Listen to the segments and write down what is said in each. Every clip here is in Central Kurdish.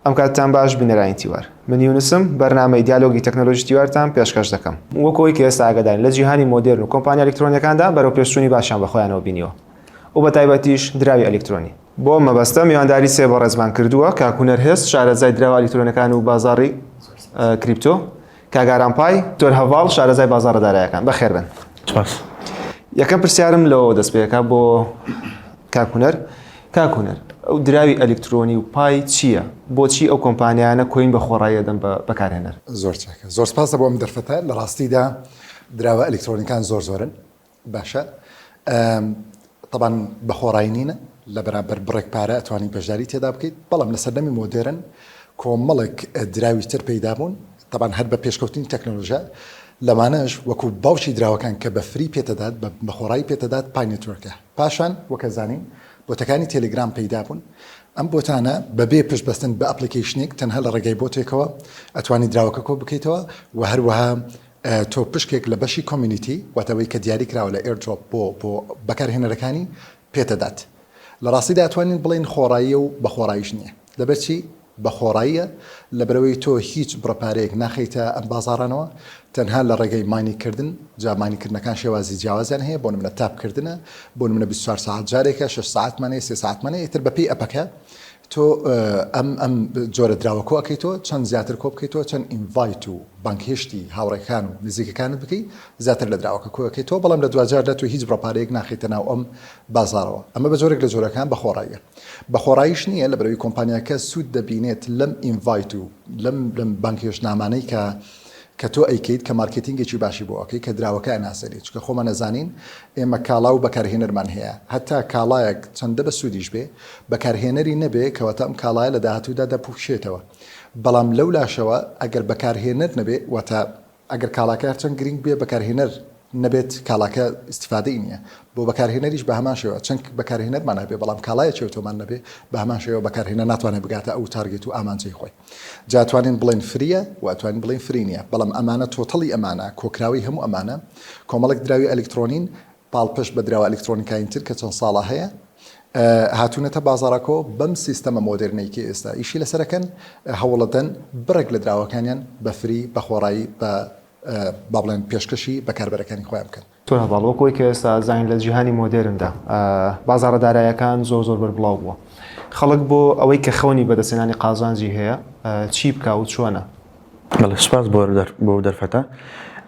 ئەم کاتتان باش بنەرانی تیوار من یونسم بەرنامەی دیالۆگی تەکنۆلۆژی تیوارتان پێشکەش دەکەم وەکەوەی کە ئێستا ئاگادارین لە جیهانی مۆدێرن و کۆمپانیا ئەلکترۆنیەکاندا بەرەو پێشچوونی باشیان بە خۆیانەوە بینیوە و بە تایبەتیش دراوی ئەلکترۆنی بۆ مەبەستە میوانداری سێ بە ڕێزمان کردووە کاکوونەر هێست شارەزای دراوە ئەلکترۆنیەکان و بازاڕی کریپتۆ کاگارانپای تۆر هەڤاڵ شارەزای بازاڕە داراییەکان بەخێر بن. یەکەم پرسیارم لەوە دەست پێەکە بۆ کاکوونەر ئەو دراوی ئەلکترۆنی و پای چییە؟ بۆچی ئەو کۆمپانیانە کۆین بە خۆڕایی دەن بەکارهێنەر؟ زۆر چاکە زۆر سپاسە بۆ ئەم دەرفەتە لە ڕاستیدا دراوە ئەلکترۆنیەکان زۆرن باشە طبعاً بە خۆڕایی نینە لە بەرامبەر بڕێک پارە ئەتوانی بەشداری تێدا بکەیت بەڵام لە سەردەمی مۆدێرن کۆمەڵێک دراوی تر پەیدا بوون طبعاً هەر بە پێشکەوتنی تەکنۆلۆژیا لەمانەش وەکو باوشی دراوەکان کە بە فری پێتەدات بە خۆڕایی پێتەدات پای نێتوەرکە پاشان وەکە زانین بۆتەکانی تێلگرام پەیدا بوون ئەم بۆتانە بەبێ پشتبەستن بە ئەپلیکیشنێک تەنها لە ڕێگەی بۆتێکەوە ئەتوانی دراوەکە کۆ بکەیتەوە و هەروەها تۆ پشکێک لە بەشی کۆمیونیتی واتەوەی کە دیاری کراوە لە ئێردرۆپ بۆ بەکارهێنەرەکانی پێتەدات لە ڕاستیدا ئەتوانین بڵێن خۆڕاییە و بە خۆڕاییش نییە لەبەرچی بە خۆڕاییە لەبەرەوەی تۆ هیچ بڕەپارەیەک ناخیتە ئەم بازاڕانەوە تەنها لە ڕێگەی ماینیکردن جامانیکردنەکان شێوازی جیاوازیان هەیە بۆ نمونە تاپکردنە بۆ نمونە 24 ساعت جارێکە 6 ساعتمانەیە 3 ساعتمانەیە ئیتر بەپێی ئەپەکە تۆ ئەم جۆرە دراوە کۆ ئەەکەیتەوە چەند زیاتر کۆ بکەیتەوە چەند ئینڤایت و بانکهێشتی هاوڕێکان و نزیکەکانت بکەی زیاتر لە دراوەکە کۆ ئەەکەیتەوە بەڵام لە دوجاردا تۆ هیچ بڕەپارەیەک ناخیتە ناو ئەم بازارەوە ئەمە بە جۆرێک لە جۆرەکان بە خۆڕاییە بە خۆڕاییش نییە لە بەرەوەی کۆمپانیاکە سوود دەبینێت لەم ئینڤایت و لەم بانکهێشتنامانەی کە تۆ ئەیکەیت کە مارکتینگێکی باشی بۆ ئەوکەی کە دراوەکە ئەناسەری چکە خۆمان نەزانین ئێمە کاڵا و بەکارهێنەرمان هەیە هەتا کاڵایەک چەندە بە سوودیش بێ بەکارهێنەری نەبێ کەواتە ئەم کاڵایە لە داهاتوودا دەپوشێتەوە بەڵام لەو لاشەوە ئەگەر بەکارهێنەر نەبێ واتە ئەگەر کاڵاکە چەند گرنگ بێ بەکارهێنەر نەبێت کاڵاکە استفادەی نییە بۆ بەکارهێنەریش بە هەمان شێوە چەند بەکارهێنەرمان هەبێ بەڵام کاڵایە چێوتۆمان نەبێ بە هەمان شێوە بەکارهێنەر ناتوانێت بگاتە ئەو تارگێت و ئامانجەی خۆی جاتوانین بڵێن فریە و ئەتوانین بڵێن فری نییە بەڵام ئەمانە تۆتەڵی ئەمانە کۆکراوی هەموو ئەمانە کۆمەڵێک دراوی ئەلکترۆنین پاڵپشت بە دراوە ئەلکترۆنیکاین تر کە چەند ساڵە هەیە هاتوونەتە بازاڕەکۆ بەم سیستەمە مۆدرنەیەکی ئێستا ئیشی لەسەرەکەن هەوڵەدەن بڕێک لە دراوەکانیان بە فری بە خۆڕایی بە با بڵێن پێشکەشی بەکاربەرەکانی خۆیان بکەن تۆ هەواڵوەکۆی کە ئێستا زانین لە جیهانی مۆدێرندا بازاڕە داراییەکان زۆر بەربڵاو بووە خەڵک بۆ ئەوەی کە خەونی بەدەستێنانی قازانجی هەیە چی بکە و چۆنە؟ سپاس بۆ دەرفەتە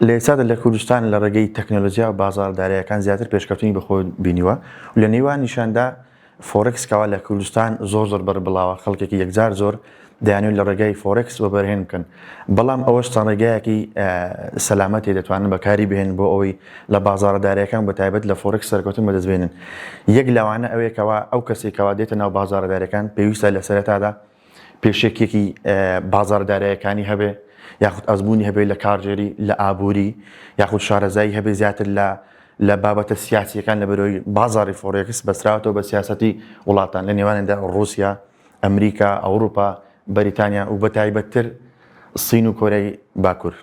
لە ئێستادا لە کوردستان لە ڕێگەی تەکنۆلۆژیا و بازاڕ داراییەکان زیاتر پێشکەوتنی بەخۆ بینیوە و لە نێوان نیشاندا فۆرکس کەوا لە کوردستان زۆر بەربڵاوە خەڵکێکی یەکجار زۆر دەیانوێت لە ڕێگای فۆرکس بەبەرهێن بکەن بەڵام ئەوەش چەند ڕێگایەکی سەلامەتی دەتوانن بەکاری بهێن بۆ ئەوەی لە بازاڕە داراییەکان بە تایبەت لە فۆرکس سەرکەوتن بەدەستبێنن یەک لەوانە ئەوەیەکەوە ئەو کەسێکەوە دێتە ناو بازاڕە داراییەکان پێویستە لە سەرەتادا پێشێکێکی بازاڕە داراییەکانی هەبێ یاخود ئەزمموی هەبێ لە کارژێری لە ئابووری یاخود شارەزایی هەبێ زیاتر لە بابەتە سیاسیەکان لە بەرەوەی بازاڕی فۆرکس بەسراوەوە بە سیاسەتی وڵاتان لە نێوانێندا رووسیا ئەمریکا ئەوروپا بەریتانیا و بە تایبەتتر سین و کۆرەی باکوور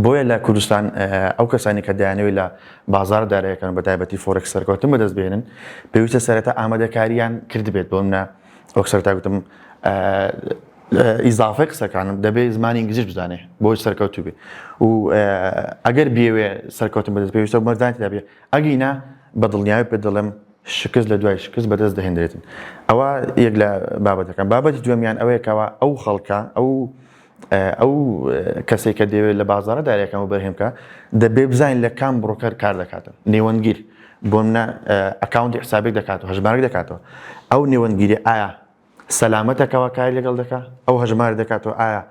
بۆیە لە کوردستان ئەو کەسانی کە دەیانەوێت لە بازاڕ داراییەکان بە تایبەتی فۆرکس سەرکەوتن بەدەستبێنن پێویستە سەرەتا ئامادەکاریان کرد بێت بۆ منە وەک سەرەتا گوتم ئیزافە قسەکانم دەبێت زمانی ئینگلیزیش بزانێ بۆی سەرکەوتوو بێ و ئەگەر بێوێ سەرکەوتن بەدەست پێویستە مەردانی تێدا بێ ئەگەینا بە دڵنیاوی پێ دەڵێم شکست لە دوای شکست بەدەست دەهێنرێتن ئەوە یەک لە بابەتەکان بابەتی دووەمیان ئەوەیەکەوە ئەو خەڵکە ئەو کەسێک کە دەوێت لە بازاڕە داراییەکان و بەرهێمکە دەبێ بزانین لە کام بڕۆکەر کار دەکاتن نێوەندگیر بۆ منە ئەکاونتی حسابێک دەکاتەوە هەژمارێک دەکاتەوە ئەو نێوەندگیری ئایا سەلامەتەکەوە کاری لەگەڵ دەکات ئەو هەژمارە دەکاتەوە ئایا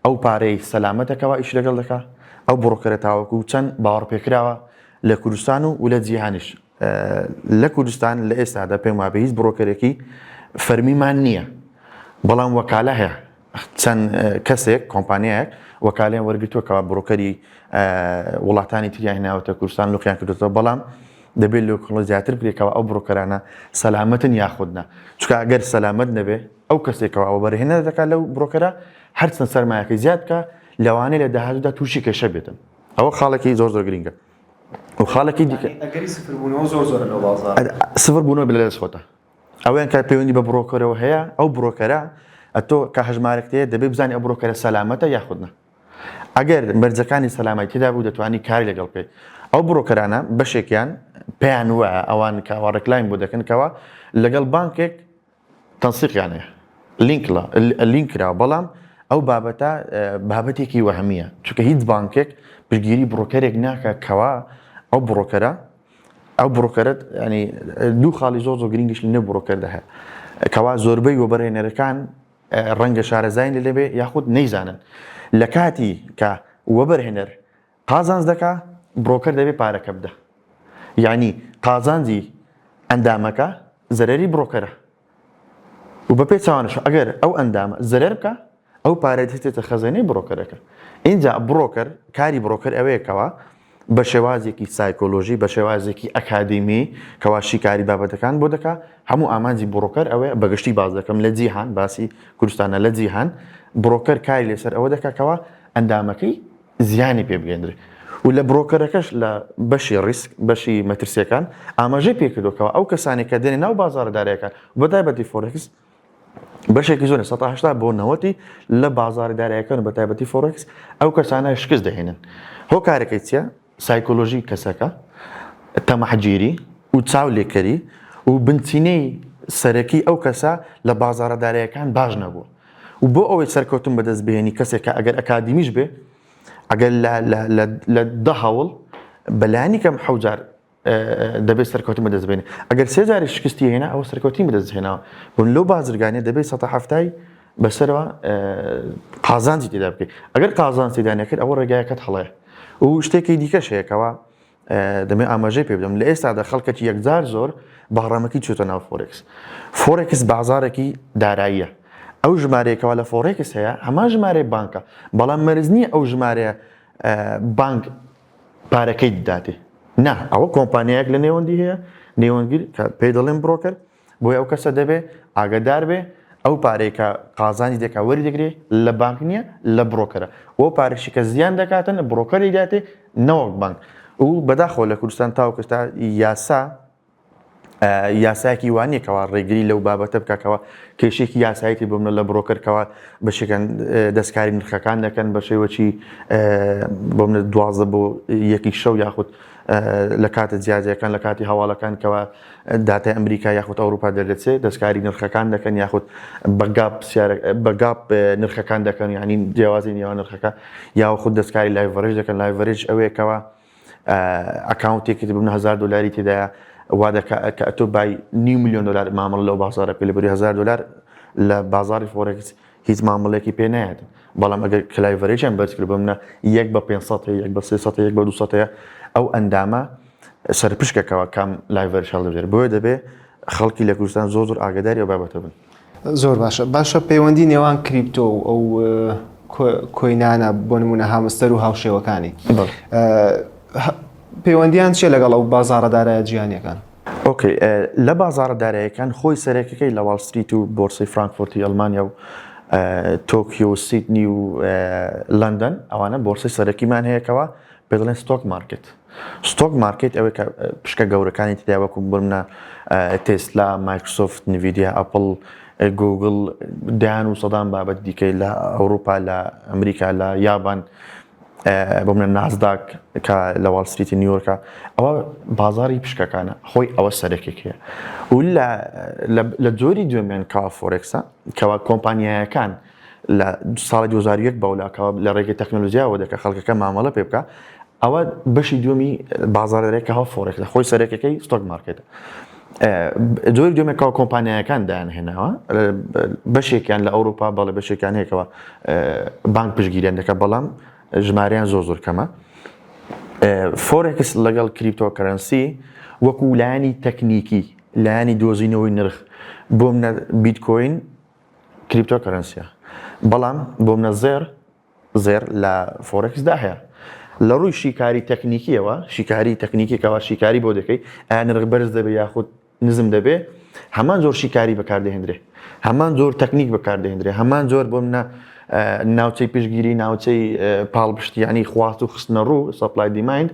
ئەو پارەی سەلامەتەکەوە ئیش لەگەڵ دەکات ئەو بڕۆکەرە تاوەکو چەند باوەڕپێکراوە لە کوردستان و لە جیهانیش لە کوردستان لە ئێستادا پێم وابێ هیچ بڕۆکەرێکی فەرمیمان نییە بەڵام وەکالە هەیە چەند کەسێک کۆمپانیایەک وەکالیان وەرگتووەکەوە بڕۆکەری وڵاتانی تریان هێناوەتە کوردستان لۆقیان کردوێتەوە بەڵام دەبێت لە کۆڵ زیاتر بکرێتەوە ئەو بڕۆکەرانە سەلامەتن یاخودنا چکە ئەگەر سەلامەت نەبێ ئەو کەسێکەوە ئەو بەرهێنە دەکات لەو بڕۆکەرە هەرچەند سەرمایەکەی زیاد بکە لەوانەیە لە داهاتوودا تووشی کێشە بێتن ئەوە خاڵێکی زۆر گرنگە و خاڵێکی دیکە ئەگەری سفربوونەوە زۆر لەو بازاڕ سفربوونەوە بلە دەستخۆتە ئەویان کار پەیوەندی بە بڕۆکەرەوە هەیە ئەو بڕۆکەرە ئەتۆ کە هەژمارەکتەیە دەبێ بزانانی ئەو بڕۆکەرە سەلامەتە یاخودنا ئەگەر مەرجەکانی سەلامەتی تێدا بوو دەتوانانی کاری لەگەڵ بکەیت ئەو بڕۆکەرانە بەشێکیان پێیان وایە ئەوان کاوا ڕێکلایم بۆ دەکەنکەوە لەگەڵ بانکێک تەنسیقیانەیە لینک کراوە بەڵام ئەو بابەتە بابەتێکی وەهمیە چونکە هیچ بانکێک پشتگیری بڕۆکەرێک ناکە کەوا ئەو بڕۆکەرت ینی دوو خاڵی زۆر گرنگیش لە نێو بڕۆکەردا هەیە کەوا زۆربەی وەبەرهێنەرەکان ڕەنگە شارەزای لەبێ یاخود نەیزانن لە کاتی کە وەبەرهێنەر قازانج دەکا بڕۆکەر دەبێ پارەکە بدە یعنی قازانجی ئەندامەکە زەرەری بڕۆکەرە و بە پێی چاوانش ئەگەر ئەو ئەندامە زەرەر بکە ئەو پارە دێتێتە خەزانەی بڕۆکەرەکە اینجا بڕۆکەر کاری بڕۆکەر ئەوەیەکەوە بە شێوازێکی سایکۆلۆژی بە شێوازێکی ئەکادمی کەوا شیکاری بابەتەکان بۆ دەکا هەموو ئامانجی بڕۆکەر ئەوەیە بەگشتی باز دەکەم لە جیهان باسی کوردستانە لە جیهان بڕۆکەر کاری لێسەر ئەوە دەکاکەوە ئەندامەکەی زیانی پێ بگەێنرێ و لە بڕۆکەرەکەش لە بەشی ڕیسک بەشی مەترسیەکان ئاماژەی پێکردوکەوە ئەو کەسانی کە دێنێ ناو بازاڕدارەکان بەتایبەتی فۆرێکس بەشێکی زۆر 1970 بۆ 90 لە بازاڕدارەکان بە تایبەتی فۆرێکس ئەو کەسانە شکست دەهێنن هۆکارەکەی چیە سایکۆلۆژی کەسەکە تەمەحگیری و چاو لێکەری و بنچینەی سەرەکی ئەو کەسە لە بازاڕدارەکان باش نەبووە و بۆ ئەوەی سەرکەوتن بەدەست بهێنی کەسێکە ئەگەر ئەکادمیش بێ ئەگەر لە دە هەوڵ بەلایانی کەم حەوجار دەبێت سەرکەوتن بەدەست بێنێ ئەگەر سێ جاری شکستی هێنا ئەوە سەرکەوتین بەدەست هێناوە بۆن لەو بازرگانیە دەبێت 170 بەسەرەوە قازانجی تێدا بکەیت ئەگەر قازانج تێدا نەکرد ئەوە ڕێگایەکەت هەڵەیە و شتێکی دیکەش هەیەکەوە دەمێ ئاماژەی پێ بدەم لە ئێستادا خەڵکەکی یەکجار زۆر باڕامەکی چوتە ناو فۆرێکس بازارێکی داراییە ئەو ژمارەیەکەوە لە فۆرێکس هەیە هەمان ژمارە بانکە بەڵام مەرز نییە ئەو ژمارەیە بانک پارەکەی دادێ نا ئەوە کۆمپانیایەک لە نێوەندی هەیە نێوەندگیر کە پێی دەڵێن بڕۆکەر بۆی ئەو کەسە دەبێ ئاگدار بێ ئەو پارێکە قازانی دەکا وەری دەگرێ لە بانک نییە لە بڕۆکەرە ئەو پارێکی کە زیان دەکاتن بڕۆکەری داتێ نەوەک بانک و بەداخۆ لە کوردستان تاوکەستا یاسایەکی وانەیەکەوە ڕێگری لەو بابەتە بکەکەوە کێشێکی یاسایەتی بمنە لە بڕۆکەرکەوە بەشێکەن دەستکاری نرخەکان دەکەن بە شێوەکی بۆمنە 12 بۆ 1 شەو یاخود لە کاتە جیاجەکان لە کاتی هەواڵەکان کەەوە داتای ئەمریکا یاخود ئەوروپا دەردەچێت دەستکاری نرخەکان دەکەن یاخود بەگاپ نرخەکان دەکەن ینی جیاوازی نێوان نرخەکە یاخود دەستکاری لایڤەرێج دەکەن لایڤەرێج ئەوەیەکەوە ئەکاونتێکی ببنە $1000 تێدایە وا دەکە کە ئەتۆ بای $5 ملیۆن مامەڵ لەو بازارە پێ لەبەری $1000 لە بازاری فۆرێکس هیچ مامەڵێکی پێ نایەت بەڵام ئەگەر کلایڤەرێجیان بەرزکرد بمنە 1 بە 500 1 بە 300 1 بە 200 ئەو ئەندامە سەرپشکەکەوە کام لایڤەرش هەڵدەبێت بۆیە دەبێ خەڵکی لە کوردستان زۆر ئاگاداری ئەو بابەتە بن زۆر باشە پەیوەندی نێوان کریپتۆ و ئەو کۆینانە بۆ نمونە هامستەر و هاوشێوەکانی پەیوەندیان چیە لەگەڵ ئەو بازاڕەدارایە جیهانیەکان ئۆکەی لە بازاڕەدارایەکان خۆی سەرەکەکەی لە واڵ ستریت و بۆرسەی فرانکفورتی ئەڵمانیا و تۆکیۆ و سیدنی و لەندەن ئەوانە بۆرسەی سەرەکیمان هەیەکەوە پێ دەڵێن ستۆک مارکێت ئەوەی کە پشکە گەورەکانی تێدا وەکو بمنە تێسلا مایکرۆسۆفت نڤیدیا ئەپڵ گوگڵ دەیان و سەدان بابەت دیکەی لە ئەوروپا لە ئەمریکا لە یابان بۆمنە نازداک کە لە واڵ ستریتی نیویۆرکە ئەوە بازاری پشکەکانە خۆی ئەوە سەرەکێک هەیە و لە جۆری دوێمیان کاوا فۆرێکسە کەوا کۆمپانیایەکان لە ساڵی 2001 باولاکەوە لە ڕێگەی تەکنۆلۆژیاوە دەکە خەڵکەکە مامەڵە پێ بکە ئەوە بەشی دومی بازارێکەوە فۆرێکسە خۆی سەرەکەکەی ستۆک مارکێتە جۆری دوێمێکەوە کۆمپانیایەکان دایانهێناوە بەشێکیان لە ئەوروپا بەڵێ بەشێکیان هەیەکەوە بانک پشگیریان دەکە بەڵام ژمارەیان زۆر کەمە فۆرێکس لەگەڵ کریپتۆکەرەنسی وەکو لایانی تەکنیکی لایانی دۆزینەوەی نرخ بۆمنە بیتکۆین کریپتۆکەرەنسیە بەڵام بۆمنە زێر لە فۆرێکسدا هەیە لە ڕووی شیکاری تەکنیکیەوە شیکاری تەکنیکیەوە شیکاری بۆ دەکەی ئایا نرخ بەرز دەبێت یاخود نزم دەبێ هەمان زۆر شیکاری بەکاردەهێنرێ هەمان زۆر تەکنیک بەکاردەهێنرێ هەمان زۆر بۆمنە ناوچەی پشگیری ناوچەی پاڵپشتیانی خواست و خستنە ڕوو سەپلای دیمایند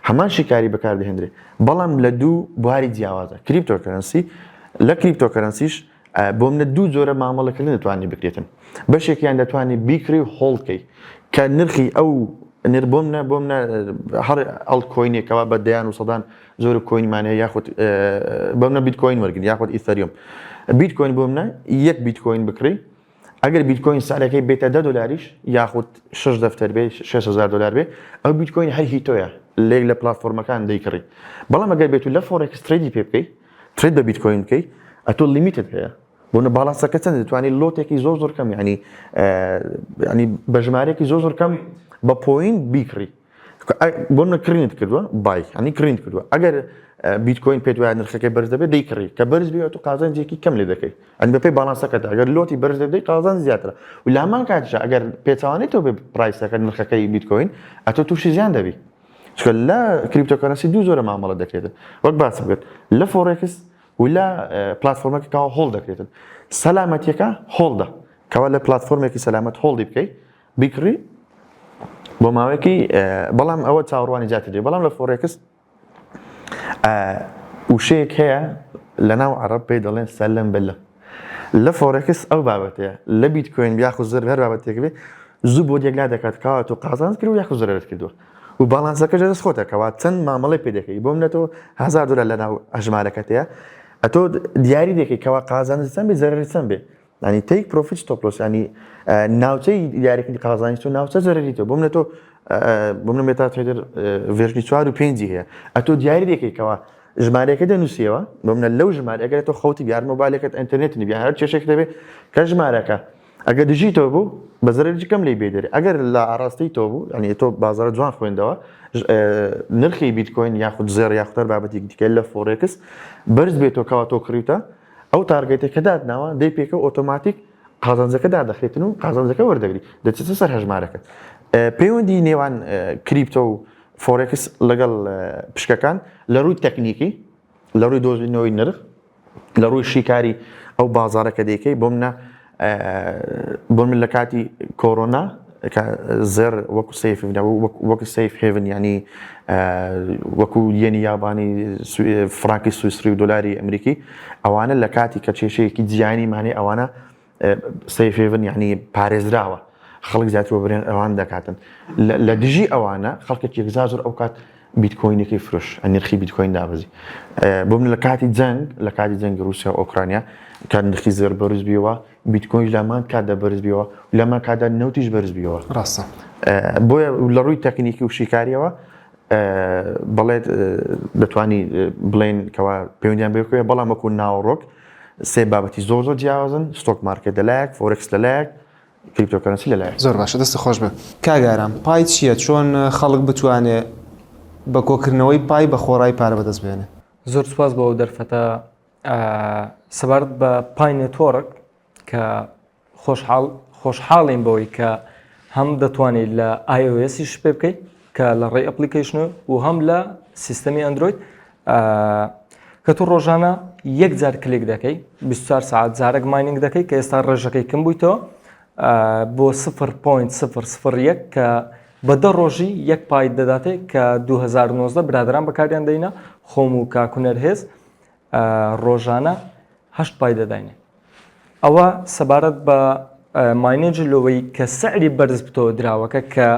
هەمان شیکاری بەکاردەهێنرێ بەڵام لە دوو بواری جیاوازە کریپتۆکەرەنسی لە کریپتۆکەرەنسیش بۆ منە دوو جۆرە مامەڵەکردن دەتوانانی بکرێتن بەشێکیان دەتوانانی بیکری و هۆڵکەی کە نرخی ئەو بۆ منە هەر ئەڵکۆینێکەوە بە دەیان و سەدان زۆر کۆینمانەیە یاخود بۆ منە بیتکۆین وەرگن یاخود ئیثەریۆم بیتکۆین بۆ منە یەک بیتکۆین بکڕی ئەگەر بیتکۆین سالەکەی بێتە $10 یاخود 6 دەفتەر بێ $6,000 بێ ئەو بیتکۆین هەر هیتۆیە لێک لە پلاتفۆرمەکان دەیکڕی بەڵام ئەگەر بێت و لە فۆرێکس ترێدی پێ بکەی ترێد بە بیتکۆین بکەی ئەتۆ لیمیتت هەیە بۆنە باڵانسەکە چەند دەتوانێت لۆتێکی زۆر کەم ینی بە ژمارەیەکی زۆر کەم بە پۆین بیکڕی بۆ منە کرینت کردووە بای ینی کرینت کردووە ئەگەر بیتکۆین پێت وایە نرخەکەی بەرز دەبێت دەیکڕی کە بەرز بێت و قازانجێکی کەم لێ دەکەی ئەنی بەپێی باڵانسەکەت ئەگەر لۆتی بەرز دەبێت قازان زیاترە و لامان کاتیش ئەگەر پێچوانێتەوە بێ پرایسەکە نرخەکەی بیتکۆین ئەتۆ تووشی زیان دەبی چکە لە کریپتۆکەرەنسی دوو زۆرە مامەڵە دەکرێتن وەک باسم کرد لە فۆرێکس و لە پلاتفۆرمێکی کاوە هۆڵ دەکرێتن سەلامەتیەکە هۆڵدە کەوا لە پلاتفۆرمێکی سەلامەت هۆڵی بکەی بیکڕی بۆ ماوەیەکی بەڵام ئەوە چاوەڕوانی جاتێ بەڵام لە فۆرێکس وشەیەک هەیە لە ناو عەرەب پێی دەڵێن سەلەم بەلە لە فۆرێکس ئەو بابەتەیە لە بیتکۆین یاخود زەر هەر بابەتێک بێ زوو بۆ دیێکلا دەکات کاوە تۆ قازانج کرد و یاخود زەرت کردووە و باڵانسەکەش دەست خۆتەکەوە چەند مامەڵی پێ دەکەی بۆ منێتەوە $1000 لە ناو ئەژمارەکەتەیە ئەتۆ دیاری دەکەی کەوا قازانج چەند بێ زەرری چەند بێ ینی تێک پرۆفیت ستۆپلۆس ینی ناوچەی دیارێکی قازانج تۆ ناوچە زەرریتەوە بۆ منێتۆ بۆ منە مێتا ترێدەر ڤێژنی 4 و 5 هەیە ئەتۆ دیاری دەکەیکەوە ژمارەکە دەنووسیەوە بۆ منە لەو ژمارە ئەگەر تۆ خەوتی بیار مۆبایلەکەت ئینتەرنێتنی بیا هەر چێشێک دەبێت کە ژمارەکە ئەگەر دژیتەوە بوو بە زەرری کەم لێ بێدەێت ئەگەر لە ئاڕاستی تۆ بوو ئەنی تۆ بازارە جوان خوێندەوە نرخی بیتکۆین یاخود زێر یاختەر بابەتی دیکە لە فۆرێکس بەرز بێتەوەکەوە تۆ کڕیتە ئەو تارگێتێکە دادناوە دەی پێکە ئۆتۆماتیک قازانجەکە دادەخرێتن و قازانجەکە وەردەگری دەچێتە سەر هەژمارەکەت پەیوەندی نێوان کریپتۆ و فۆرێکس لەگەڵ پشکەکان لە ڕووی تەکنیکی لە ڕووی دۆزینەوەی نرخ لە ڕووی شیکاری ئەو بازارەکە دەیکەی بۆ من لە کاتی کۆرۆنا زێر وەکو سیف وەکو سیف هێڤن ینی وەکو یەنی یابانی فرانکی سویسری و دۆلاری ئەمریکی ئەوانە لە کاتی کە کێشەیەکی جیانی مانێ ئەوانە سیف هێڤن ینی پارێزراوە خەڵک زیاتر بەبرێن ئەوان دەکاتن لە دژی ئەوانە خەڵکێکی زۆر ئەو کات بیتکۆینێکی فرۆش نرخی بیتکۆین دابەزی بۆ من لە کاتی جەنگ رووسیا و ئۆکرانیا کات نرخی زێر بەرز بیەوە بیتکۆین لەمان کاتدا بەرز بیەوە لەمان کاتدا نەوتیش بەرز بیەوە ڕاستە بۆیە لە ڕووی تەکنیکی و شیکاریەوە بەڵێت دەتوانی بڵێن کەوا پەیوەندیان بکوێ بەڵام وەکو ناوڕۆک سێ بابەتی زۆر جیاوازن ستۆک مارکێت لەلایەک فۆرێکس لەلایەک کریپتۆکەرەنسی لەلایەک زۆر باشە دەستی خۆش بێ کاگارم پای چییە چۆن خەڵک بتوانێت بە کۆکردنەوەی پای بە خۆڕای پارە بەدەست بێنێ زۆر سوپاس بەەوە دەرفەتە سەبارەت بە پای نێتۆڕک کە خۆشحاڵین بەوەی کە هەم دەتوانێت لە iOSیش پێ بکەیت کە لە ڕێی ئەپلیکیشنە و هەم لە سیستەمی ئەندروید کە تو ڕۆژانە یەک جار کلێک دەکەی 24 ساعت جارێک مایننگ دەکەی کە ئێستا ڕێژەکەی کەم بوویتەوە بۆ 0.001 کە بەدە ڕۆژی یەک پای دەداتێ کە 2019 برادران بەکاریان دەینە خۆم و کاکوونەر هێز ڕۆژانە 8 پای دەداینێ ئەوە سەبارەت بە ماینێجی لەوەی کە سەعری بەرز بتەوە دراوەکە کە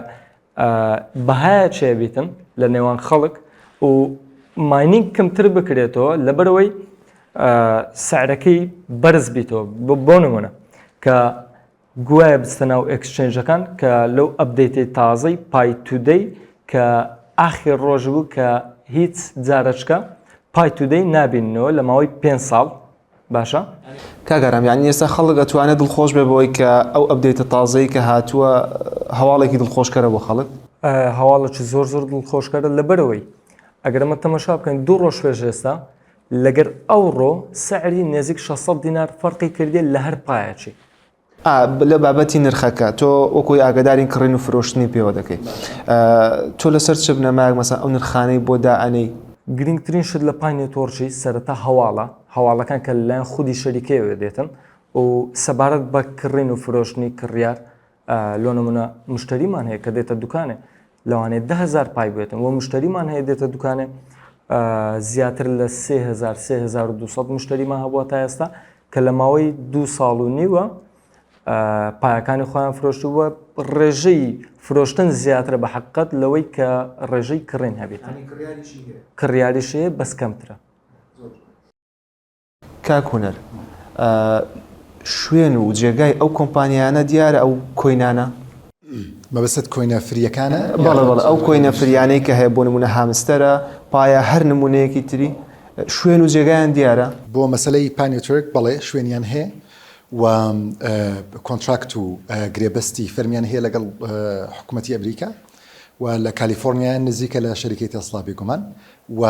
بەهایە چێبیتن لە نێوان خەڵک و ماینینگ کەمتر بکرێتەوە لەبەرەوەی سەعرەکەی بەرز بیتەوە بۆ نمونە کە گوایە بستە ناو ئەکسچێنجەکان کە لەو ئەپدەیتی تازەی پای تودەی کە ئاخر ڕۆژ بوو کە هیچ جارەچکە پای تودەی نابینەوە لە ماوەی 5 ساڵ باشە کاگەرام یعنی ئێستا خەڵک ئەتوانێت دڵخۆش بێ بەوەی کە ئەو ئەپدەیتە تازەی کە هاتووە هەواڵێکی دڵخۆشکەرە بۆ خەڵک هەواڵێکی زۆر دڵخۆشکەرە لەبەرەوەی ئەگەرمە تەماشا بکەین 2 ڕۆژ پێش ئێستا لەگەر ئەوڕۆ سەعری نێزیک 600 دینار فەرقی کردێ لە هەر پایەکی لە بابەتی نرخەکە تۆ وەکوی ئاگادارین کڕین و فرۆشتنی پێوە دەکەی تۆ لەسەر چ بنەمایك مەسا ئەو نرخانەی بۆ دائەنەی گرنگترین شت لە پای نێتۆڕکی سەرەتا هەواڵەکان کە لەلایەن خودی شەریکەوە دێتن و سەبارەت بە کڕین و فرۆشتنی کڕیار لۆ نمونە مشتریمان هەیە کە دێتە دوکانێ لەوانێت 10,000 پای بێتن و مشتریمان هەیە دێتە دوکانێ زیاتر لە 3,000 3,200 مشتریمان هەبووە تا ئێستا کە لە ماوەی 2 ساڵ و نیوە پایەکانی خۆیان فرۆشتووە ڕێژەی فرۆشتن زیاترە بە حقیقەت لەوەی کە ڕێژەی کڕین هەبێت کڕیاریشەیە بەس کەمترە. کاک هونەر شوێن و جێگای ئەو کۆمپانیانە دیارە ئەو کۆینانە مەبەست کۆینە فریەکانە بەڵێ ئەو کۆینە فریانەی کە هەیە بۆ نمونە هامستەرە پایە هەر نمونەیەکی تری شوێن و جێگایان دیارە بۆ مەسلەی پانێتورک بەڵێ شوێنیان هەیە و کۆنتراکت و گرێبەستی فەرمیان هەیە لەگەڵ حکوومەتی ئەمریکا و لە کالیفۆرنیا نزیکە لە شەریکەی تەسلا بێگومان و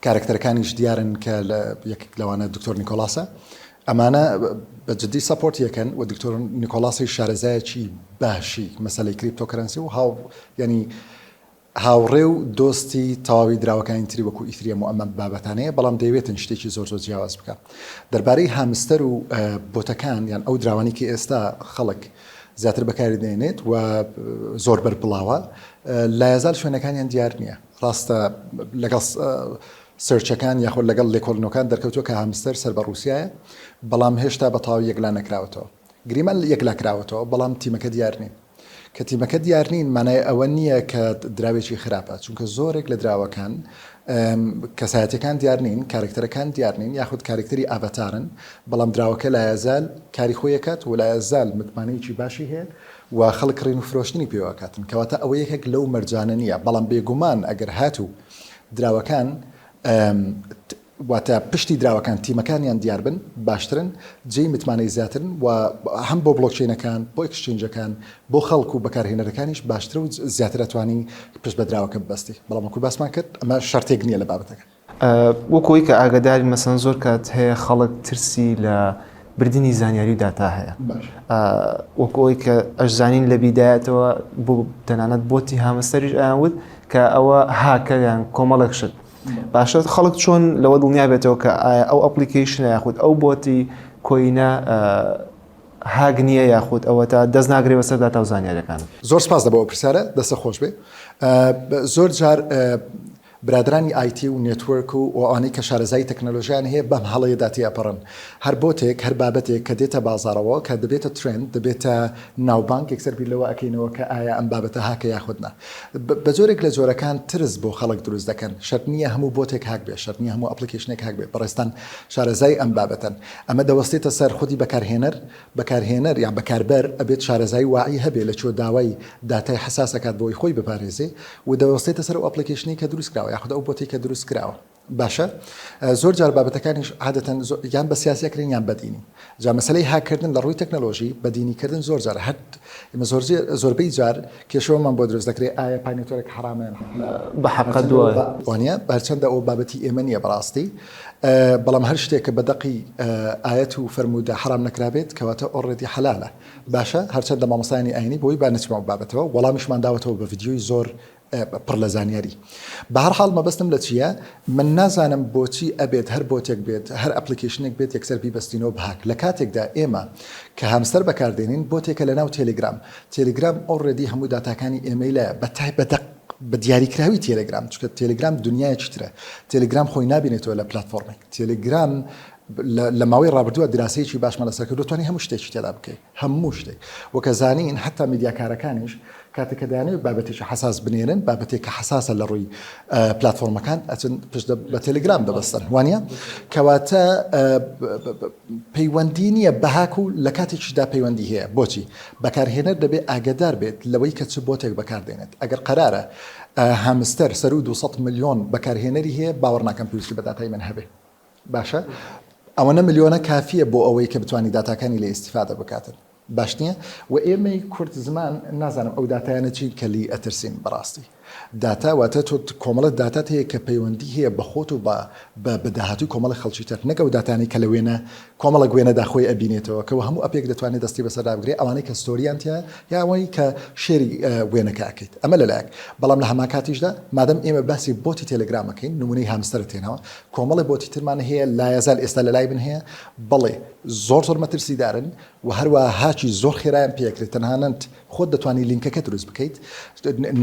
کارکتەرەکانیش دیارن کە یەک لەوانە دکتۆر نیکۆلاسە ئەمانە بەجددی سەپۆرتیەکەن و دکتۆر نیکۆلاسی شارەزایەکی باشی مەسلەی کریپتۆکەرەنسی و ینی هاوڕێ و دۆستی تەواوی دراوەکانی تری وەکو ئیتریەم و ئەمە بابەتانەیە بەڵام دەیەوێتن شتێکی زۆر جیاواز بکە دەربارەی هامستەر و بۆتەکان یان ئەو دراوانی کە ئێستا خەڵک زیاتر بەکاری دێنێت و زۆر بەربڵاوە لایەزال شوێنەکانیان دیار نییە ڕاستە لەگەڵ سەرچەکان یاخۆ لەگەڵ لێکۆڵنەکان دەرکەوتووە کە هامستەر سەر بە رووسایە بەڵام هێشتا بە تەواوی یەکلا نەکراوەتەوە گریمان یەکلا کراوەتەوە بەڵام تیمەکە دیار نین کە تیمەکە دیار نین مانای ئەوە نییە کە دراوێکی خراپە چونکە زۆرێک لە دراوەکان کەسایەتەکان دیار نین کارکتەرەکان دیار نین یاخود کارکتەری ئاڤەتارن بەڵام دراوەکە لایەزال کاری خۆیەکەت و لایەزال متمانەیەکی باشی هەیە و خەڵک ڕین و فرۆشتنی پێوەکاتن کەواتە ئەوە یەکێک لەو مەرجانە نییە بەڵام بێگومان ئەگەر هاتوو دراوەکان واتە پشتی دراوەکان تیمەکانیان دیار بن باشترن جێی متمانەی زیاترن و هەم بۆ بلۆکچینەکان بۆ ئەکسچێنجەکان بۆ خەڵک و بەکارهێنەرەکانیش باشتر و زیاتر ئەتوانی پشت بە دراوەکە ببەستی بەڵام وەکو باسمان کرد ئەمە شەرتێک نییە لە بابەتەکە وەکۆی کە ئاگداری مەسەن زۆر کات هەیە خەڵک ترسی لە بردننی زانیاری و داتا هەیە وەکۆی کە ئەشزانین لە بیدایەتەوە بۆ تەنانەت بۆتی هامستەریش ئەیانوت کە ئەوە هاکەیان کۆمەڵێک شت باشە خەڵک چۆن لەوە دڵنیا بێتەوە کە ئەو ئەپلیکیشنە یاخود ئەو بۆتی کۆینە هاگ نییە یاخود ئەوە تا دەست ناگرێ بەسەر داتا و زانیاریەکان زۆر سپاس دەبەوە پرسیارە دەستە خۆش بێ زۆر جار برادرانی آیتی و نێتوەرک و ئەوانەی کە شارەزای تەکنەلۆژیان هەیە بەم هەڵەیە داتی ئەپەڕن هەر بۆتێک هەر بابەتێک کە دێتە بازارەوە کە دەبێتە ترند دەبێتە ناوبانک یەکسەر بیرلەوە ئەکەینەوە کە ئایا ئەم بابەتە هاکە یاخودنا بە جۆرێک لە جۆرەکان ترس بۆ خەڵک دروست دەکەن شەرت نییە هەموو بۆتێک هاک بێ شەرت نییە هەموو ئەپلیکیشنێک هاک بێ بەڕێستان شارەزای ئەم بابەتەن ئەمە دەوەستێتە سەر خودی بەکارهێنەر یان بەکاربەر ئەبێت شارەزای واعی هەبێ لە چۆ داوای داتای حساسەکات بۆی خۆی بپارێزێ و دەوەستێتە سەر ئەو ئەپلیکیشنی کە دروست کراوە یاخود ئەو بۆتی کە دروست کراوە باشە زۆر جار بابەتەکانیش عادەتەن یان بە سیاسیەکردن یان بەدینی جا مەسلەی هاکردن لە ڕووی تەکنەلۆژی بەدینیکردن زۆر جار هەر زۆربەی جار کێشەوەمان بۆ دروست دەکرێت ئایا پانێتۆرێک حرامە بە حەقە دووە وانە هەرچەندە ئەو بابەتی ئێمە نیە بەڕاستی بەڵام هەر شتێک کە بەدەقی ئاەت و فەرموودە حرام نەکرابێت کەواتە ئۆڕێدی حەلالە باشە هەرچەندە مامۆستایانی ئاینی بۆی با نەچمەوە بابەتەوە وەڵامیشمان داوەتەوە بە ڤیدیۆی زۆر پڕ لە زانیاری بە هەر حاڵ مەبەستم لە چییە من نازانم بۆچی ئەبێت هەر بۆتێک بێت هەر ئەپلیکیشنێک بێت یەکسەر بیبەستینەوە بهاک لە کاتێکدا ئێمە کە هامستەر بەکاردێنین بۆتێکە لە ناو تێلگرام ئۆڕێدی هەموو داتاکانی ئێمەیلە بە تایبەتە بە دیاریکراوی تێلگرام چکە تێلگرام دنیایەکی ترە تێلگرام خۆی نابینێتەوە لە پلتفۆرمێک تێلگرام لە ماوەی ڕابردووە دراسەیەکی باشمە لەسەر دەتوانانی هەموو شتێکی تێدا بکەیت هەموو شتێک وەکە زانین حتا میدیاکارەکانیش کاتێککە دەیانێت بابەتێکی حساس بنێرن بابەتێک کە حساسە لە ڕووی پلتفۆرمەکان ئەچن پشت بە تێلگرام دەبەستن وانە کەواتە پەیوەندی نییە بەهاک و لە کاتێکیدا پەیوەندی هەیە بۆچی بەکارهێنەر دەبێت ئاگدار بێت لەوەی کە چ بۆتێک بەکاردێنێت ئەگەر قەرارە هامستەر سەر و 200 ملیۆن بەکارهێنەری هەیە باوەڕ ناکەم پێویستی بە داتای من هەبێ باشە ئەوەنە ملیۆنە کافیە بۆ ئەوەی کە بتوانانی داتاکانی لە ئیسیفادە بکاتن باش نییە و ئێمەی کورت زمان نازانم ئەو داتایانە چی کەلی ئەترسین بەڕاستی داتا واتە تۆ کۆمەڵە داتات هەیە کە پەیوەندی هەیە بە خۆت و بە داهاتوی کۆمەڵە خەڵکی تر نەکە و داتانی کە لەوێنە کۆمەڵە گوێنە داخۆی ئەبینێتەوە کە هەموو ئەپێک دەتوانێت دەستی بەسەردا بگرێت ئەوانەی کە ستۆریانتە یا ئەوەی کە شێری وێنەکە ئەکەیت ئەمە لەلایەک بەڵام لە هەمان کاتیشدا مادەم ئێمە باسی بۆتی تێلگرامەکەین نمونەی هامستەرە تێنەوە کۆمەڵی بۆتی ترمان هەیە لایەزال ئێستا لە لای من هەیە بەڵێ زۆر مەترسیدارن و هەروە هاچی زۆر خێرایان پێکرێت تەنهانەت خۆت دەتوانانی لینکەکە دروست بکەیت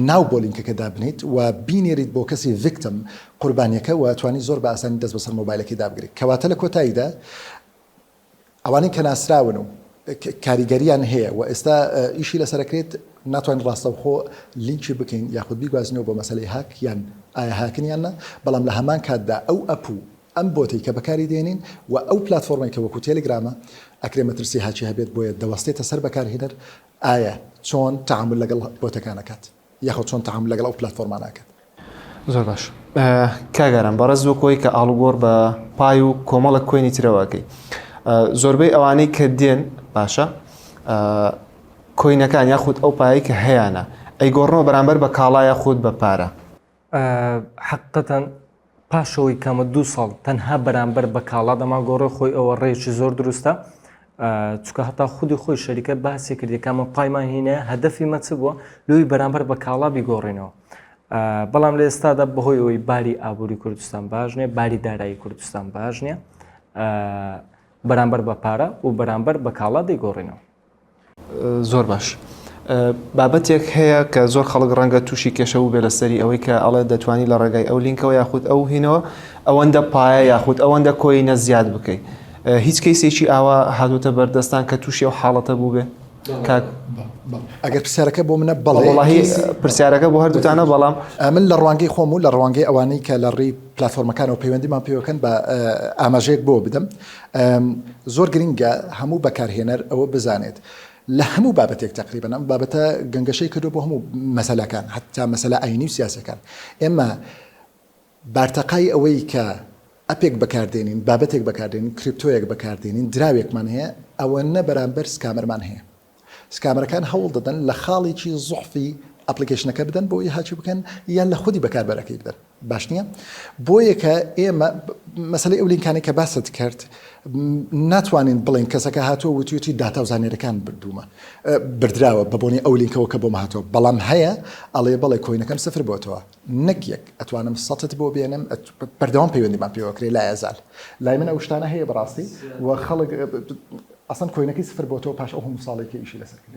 ناو بۆ لینکەکە دابنیت و بینێریت بۆ کەسی ڤیکتم قوربانیەکە و توانی زۆر بە ئاسانی دەست بەسەر مۆبایلەکەی دابگریت کەواتە لە کۆتاییدا ئەوانەی کە ناسراون و کاریگەریان هەیە و ئێستا ئیشی لەسەرکرێت ناتوانین ڕاستەوخۆ لینکی بکەین یاخود بیگوازنەوە بۆ مەسلەی هاک یان ئایا هاکنیاننا بەڵام لە هەمان کاتدا ئەو ئەپ و ئەم بۆتی کە بەکاری دێنین و ئەو پلتفۆرمی کە وەکو تێلگرامە ئەکرێ مەترسی هاچی هەبێت بۆیە دەوەستێتە سەر بەکارهێنەر ئایا چۆن تعامل لەگەڵ بۆتەکانەکات یاخود چۆن تعامل لەگەڵ ئەو پلتفۆرماناکات. زۆر باش کاگەرم بەڕێز وەکۆی کە ئاڵوگۆڕ بە پای و کۆمەڵک کوێنی ترەوەکەی زۆربەی ئەوانەی کە دێن باشە کۆینەکان یاخود ئەو پایی کە هەیەە ئەیگۆڕنەوە بەرامبەر بە کاڵا یاخود بە پارە حقیقەتەن پاشەوەی کەمە 2 ساڵ تەنها بەرامبەر بە کاڵا دەما گۆڕی خۆی ئەوە ڕێکی زۆر دروستە چکە هەتا خودی خۆی شەریکە باسی کردی کامە پایمان هینە هەدەفی مەچ بووە لۆی بەرامبەر بە کاڵا بیگۆڕینەوە بەڵام لە ئێستادا بەهۆی ئەوی باری ئابووری کوردستان باش نیە باری دارایی کوردستان باش نییە بەرامبەر بە پارە و بەرامبەر بە کاڵا دەیگۆڕینەوە. زۆر باش بابەتێک هەیە کە زۆر خەڵک ڕەنگە تووشی کێشە و بێ لەسەری ئەوەی کە ئەڵێ دەتوانی لە ڕێگای ئەو لینکەوە یاخود ئەو هینەوە ئەوەندە پایە یاخود ئەوەندە کۆینە زیاد بکەیت هیچ کەیسێکی ئاوا هاتوتە بەردەستان کە تووشی ئەو حاڵەتە بوو بێ ئەگەر پرسیارەکە بۆ منە بەڵێ پرسیارەکە بۆ هەردووتانە بەڵام من لە ڕوانگەی خۆم و لە ڕوانگەی ئەوانەی کە لە ڕێی پلتفۆرمەکانەوە پەیوەندیمان پێوەکەن بە ئاماژەیەک بۆ بدەم زۆر گرنگە هەموو بەکارهێنەر ئەوە بزانێت لە هەموو بابەتێک تقریبا ئەم بابەتە گەنگەشەی کردو بۆ هەموو مەسەلەکان حتا مەسەلە ئاینی و سیاسەکان ئێمە بارتەقای ئەوەی کە ئەپێک بەکاردێنین بابەتێک بەکاردێنین کریپتۆیەک بەکاردێنین دراوێکمان هەیە ئەوە نە بەرامبەر سکامەرمان هەیە سکامەرەکان هەوڵ دەدەن لە خاڵێکی زوحفی ئەپلیکیشنەکە بدەن بۆ هاچی بکەن یان لە خودی بەکاربەرەکەی بدەن باش نییە بۆیە کە ئێمە مەسلەی ئەو لینکانی کە باست کرد ناتوانین بڵین کەسەکە هاتووە وتیوتی داتا و زانێرەکان بردوومە بردراوە بە بۆنی ئەو لینکەوە کە بۆمە هاتووە بەڵام هەیە ئەڵێ بەڵێ کۆینەکەم سفر بۆتەوە نەک یەک ئەتوانم سەت بۆ بێنم بەردەوام پەیوەندیمان پێوەکرێ لا ئەزال لای من ئەو شتانە هەیە بەڕاستی و خەڵک ئەسان کۆینەکەی سفر بۆتەوە پاش ئەو هەموو ساڵێکی ئیشی لەسەر کرد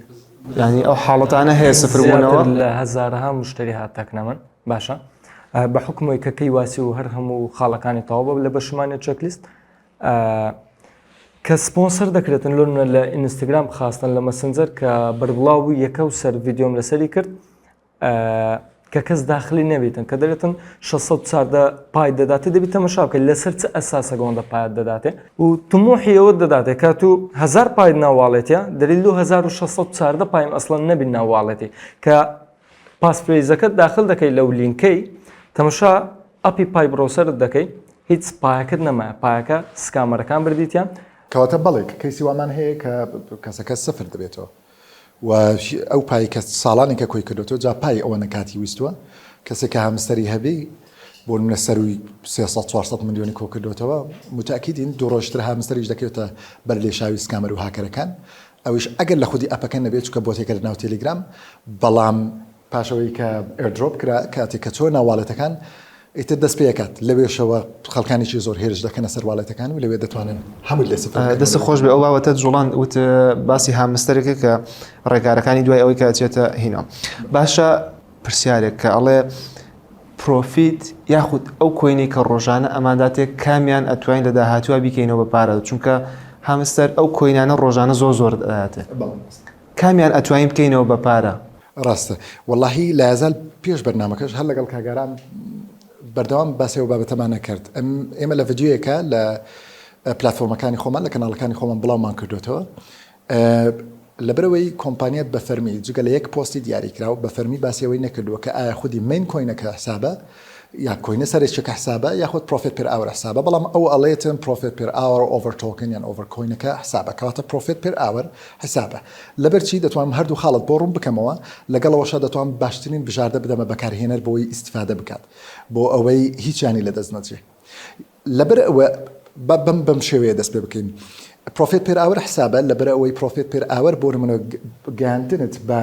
ینی ئەو حاڵەتانە هەیە سفر بوونەوە لە هەزارها مشتری هاتەکنە من باشە بە حکمەوەی کە کەی واسی و هەر هەموو خاڵەکانی تەواو لە بەشمانێت چەکلیست کە سپۆنسەر دەکرێتن لۆنە لە ئینستاگرام خاستن لە مەسنجەر کە بەربڵاو یەکە و سەر ڤیددیۆم لەسەری کرد کە کەس داخلی نەبێتن کە دەرێتن 600 پای دەداتێ دەبێت تەمەشا بکەیت لەسەر چ ئەساسە گۆندە پایت دەداتێ و تموحیەوە دەداتێت کە تو 1000 پای ناوواڵێتە دەلیل 1600 پایم ئەسڵەن نەبین ناوواڵێتی کە پاسپێزەکەت داخل دەکەیت لەو لینکەی تەمەشا ئەپی پای بڕۆسەرت دەکەیت هیچ پایەکەت نەمایە پایەکە سکامەرەکان بردیتیان کەواتە بەڵێ کەیسی وامان هەیە کە کەسەکە سفر دەبێتەوە و ئەو پای کە ساڵانی کە کۆی کردوەوە جا پای ئەوە نەکاتی ویستووە کەسێک کە هەمستەری هەبی بۆ منە سەروی 300-400 ملیۆنی کۆ کردوێتەوە متأکیدین دوو ڕۆژتر هەمستەریش دەکەوێتە بەر لێشاوی سکامەر و هاکەرەکان ئەویش ئەگەر لە خودی ئەپەکە نەبێت چکە بۆتێکە لە ناو تێلیگرام بەڵام پاشەوەی کە ئێردرۆپ کرا کاتێک کە چۆن ناوواڵەتەکان ئیتر دەست پێکات لەوێشەوە خەڵکانێکی زۆر هێرش دەکەنە سەرواڵەتەکان و لەوێ دەتوانن هەموو لێ دەست خۆش بێ ئەو بابەتە جوڵان وت باسی هامستەرێکە کە ڕێگارەکانی دوای ئەوەی کە ئەچێتە هینەوە باشە پرسیارێک کە ئەڵێ پرۆفیت یاخود ئەو کۆینەی کە ڕۆژانە ئەماداتێک کامیان ئەتوانین لە داهاتووە بیکەینەوە بە پارە چونکە هامستەر ئەو کۆینانە ڕۆژانە زۆر دەداتێت کامیان ئەتوانین بکەینەوە بە پارە ڕاستە وەڵاهی لە ئازال پێش بەرنامەکەش هەر لەگەڵ کاگاران بەردەوام باسی و بابەتەمان نەکرد ئێمە لە ڤیدیۆیەکە لە پلتفۆرمەکانی خۆمان لە کەناڵەکانی خۆمان بڵاومان کردوێتەوە لەبەرەوەی کۆمپانیات بە فەرمی جگە لە یەک پۆستی دیاری کراوە بە فەرمی باسیەوەی نەکردووە کە ئایا خودی مین کۆینەکە حسابە یا کۆینە سەرێکێکە حسابە یاخود پرۆفیت پێر ئاور حسابە بەڵام ئەو ئەڵێتن پرۆفیت پێر ئاور ئۆڤەر تۆکن یان ئۆڤەر کۆینەکە حسابە کەواتە پرۆفیت پێر ئاور حسابە لەبەرچی دەتوانم هەردوو خاڵت بۆ ڕوون بکەمەوە لەگەڵەوەشە دەتوانم باشترین بژاردە بدەمە بەکارهێنەر بۆی ئیسیفادە بکات بۆ ئەوەی هیچیانی لەدەست نەچێ لەبەر ئەوە بەم شێوەیە دەست پێ بکەین پرۆفیت پێر ئاور حسابە لەبەر ئەوەی پرۆفیت پێر ئاور بۆ منە گەیاندنت بە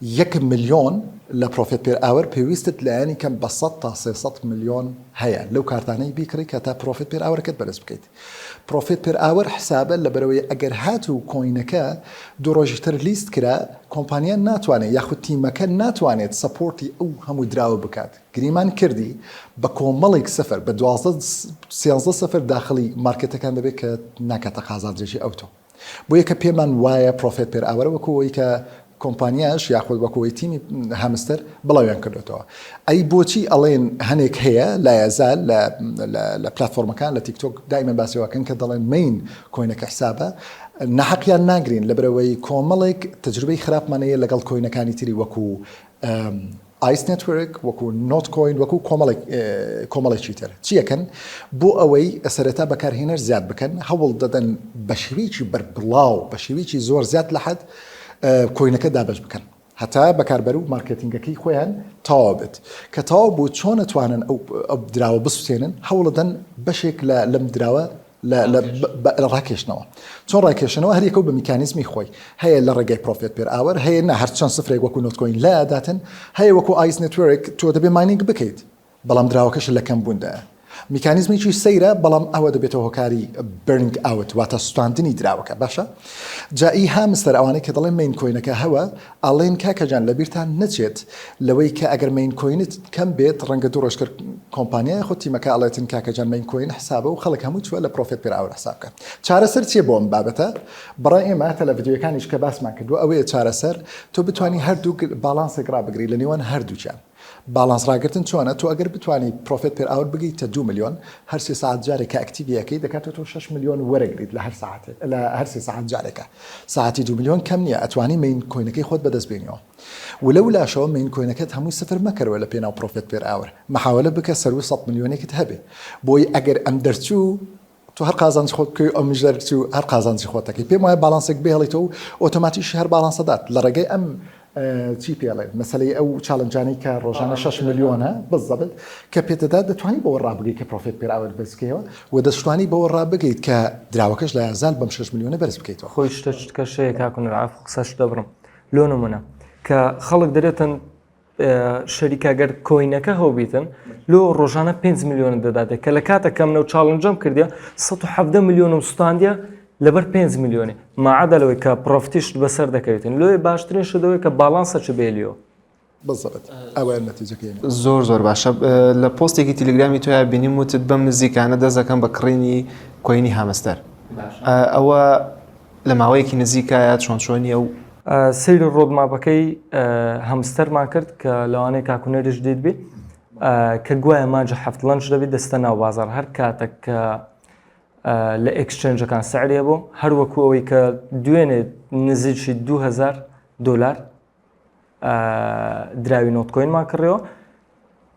1 ملیۆن لە پرۆفیت پێر ئاور پێویستت لایەنی کەم بە 100 تا 300 میلیۆن هەیە لەو کارتانەی بیکڕی کە تا پرۆفیت پێر ئاورەکەت بەدەست بکەیت. پرۆفیت پێر ئاور حسابە لە بەرەوەی ئەگەر هات و کۆینەکە دوو ڕۆژی تر لیست کرا کۆمپانیان ناتوانێت یاخود تیمەکە ناتوانێت سەپۆرتی ئەو هەموو دراوە بکات. گریمان کردی بە کۆمەڵێک سەفر بە 12 سەفر داخلی مارکێتەکان دەبێت کە ناکاتە قازانجێژی ئەوتۆ. بۆ یەکە پێمان وایە پرۆفیت پێر ئاورە وەکوەوەی کە کۆمپانیاش یاخود وەکوەوەی تیمی هەمستەر بڵاویان کردێتەوە. ئەی بۆچی ئەڵێن هەنێک هەیە لا یازال لە پلتفۆرمەکان لە تیکتۆک دائما باسیەوەکەن کە دەڵێن مین کۆینەکە حسابە نەحەقیان ناگرین لە بەرەوەی کۆمەڵێک تەجروبەی خراپمانەیە لەگەڵ کۆینەکانی تری وەکو ئایس نێتورک وەکو نۆت کۆین وەکو کۆمەڵێکی تر چیەکەن بۆ ئەوەی سەرەتا بەکارهێنەر زیاد بکەن هەوڵ دەدەن بە شێوەیەکی بەربڵاو بە شێوەیەکی زۆر زیاد لە حەد کۆینەکە دابش بکەن هەتا بەکاربەر و مارکتینگەکەی خۆیان تاوا بێت کە تاوا بۆ چۆن نتوانن ئەو دراوە بسووتێنن هەوڵدەن بەشێک لەم دراوە ڕاکێشنەوە چۆن ڕاکێشنەوە هەریەکە بە میکانیزمی خۆی هەیە لە ڕێگەی پرۆفیت پێر ئاور هەیە نە هەرچەند سفرێک وەکو نۆتکۆین لاداتن هەیە وەکو ئایس نێتورک تۆ دەبێ ماینینگ بکەیت بەڵام دراوەکەش لە کەم بووندە میکانیزمیی سەیرە بەڵام ئەوە دەبێتەوە هۆکاری برنگ ئاوت واتە سوستاندنی دراوەکە باشە جایی هامستەر ئەوانەی کە دەڵێن مین کۆینەکە هەوە ئاڵێن کاکەجان لە بیرتان نەچێت لەوەی کە ئەگەر مین کۆینت کەم بێت ڕەنگە دوو ڕۆژ کرد کۆمپانیای خۆ تیمەکە ئەڵێتن کاکەجان مین کۆین حسابە و خەڵک هەموو چوە لە پرۆفیت پێر ئاور حسابکە چارەسەر چیە بۆ ئەم بابەتە بەڕای ئێمە هەتا لە ڤیدیۆکانیش کە باسمان کردووە ئەوەیە چارەسەر تۆ بتوانی هەردوو بالانسێک ڕابگری لە نێوان هەردووچیان بالانس ڕاگرتن چۆنە تۆ ئەگەر بتوانی پرۆفیت پێر ئاور بگەیتە 2 میلیۆن هەر 3 ساعت جارێکە ئەکتیڤیەکەی دەکاتێت تۆ 6 میلیۆن وەرەگریت لە هەر 3 ساعت جارێکە ساعتی 2 میلیۆن کەم نییە ئەتوانی مین کۆینەکەی خۆت بەدەست بێنیەوە ولەو لاشەوە مین کۆینەکەت هەمووی سفر مەکەرەوە لە پێناو پرۆفیت پێر ئاور محاولە بکە سەر 100 میلیۆنێکت هەبێ بۆی ئەگەر ئەم دەرچوو تۆ هەر قازانج خۆت بکەی ئەو میژدەرچوو هەر قازانجی خۆتەکەی پێم وایە بالانسێک بهێڵیتەوە و ئۆتۆماتیش هەر بالانسەدات لە ڕێگەی ئەم چی پێڵێت مەسلەی ئەو چاڵنجانی کە ڕۆژانە 6 میلیۆنە بزەبت کە پێتەدا دەتوانانی بەوە ڕابگەیت کە پرۆفیت پێر ئاور بەرزکەوە و دەستوانی بەوە ڕابگەیت کە دراوەکەش لە یازال بەم 6 میلیۆنە بەرز بکەیتەوە خۆی شتە شەیە کاکن ڕاف قسەش دەبڕم لۆ نمونە کە خەڵک دەرێتن شەریکەگەر کۆینەکە هەوبیتن لۆ ڕۆژانە 5 میلیۆن دەداتێت کە لە کاتە کەم نەو چاڵنجەم کردیا 170 میلیۆن سوستاندە لەبەر 5 میلیۆنی ماعادەلەوەی کە پرۆفتیش بەسەر دەکەوێتن لۆی باشترین شدەوەی کە باڵانسە چ بێلیەوە بزەبت ئەوە نەتیجەکەی زۆر باشە لە پۆستێکی تیلگرامی تۆیا بینیم وتت بەم نزیکانە دەزەکەم بە کڕینی کۆینی هامستەر ئەوە لە ماوەیەکی نزیکایە چۆنچۆنی ئەو سەیری ڕۆدماپەکەی هەمستەرمان کرد کە لەوانەیە کاکوونەریش دیت بێ کە گوایە ماجە هەفت لەنج دەبێت دەستە ناو بازار هەر کاتێک کە لە ئەکسچێنجەکان سعریە بۆ هەروەکو ئەوەی کە دوێنێ نزیکی 2000 دلار دراوی نۆتکۆینمان کڕێەوە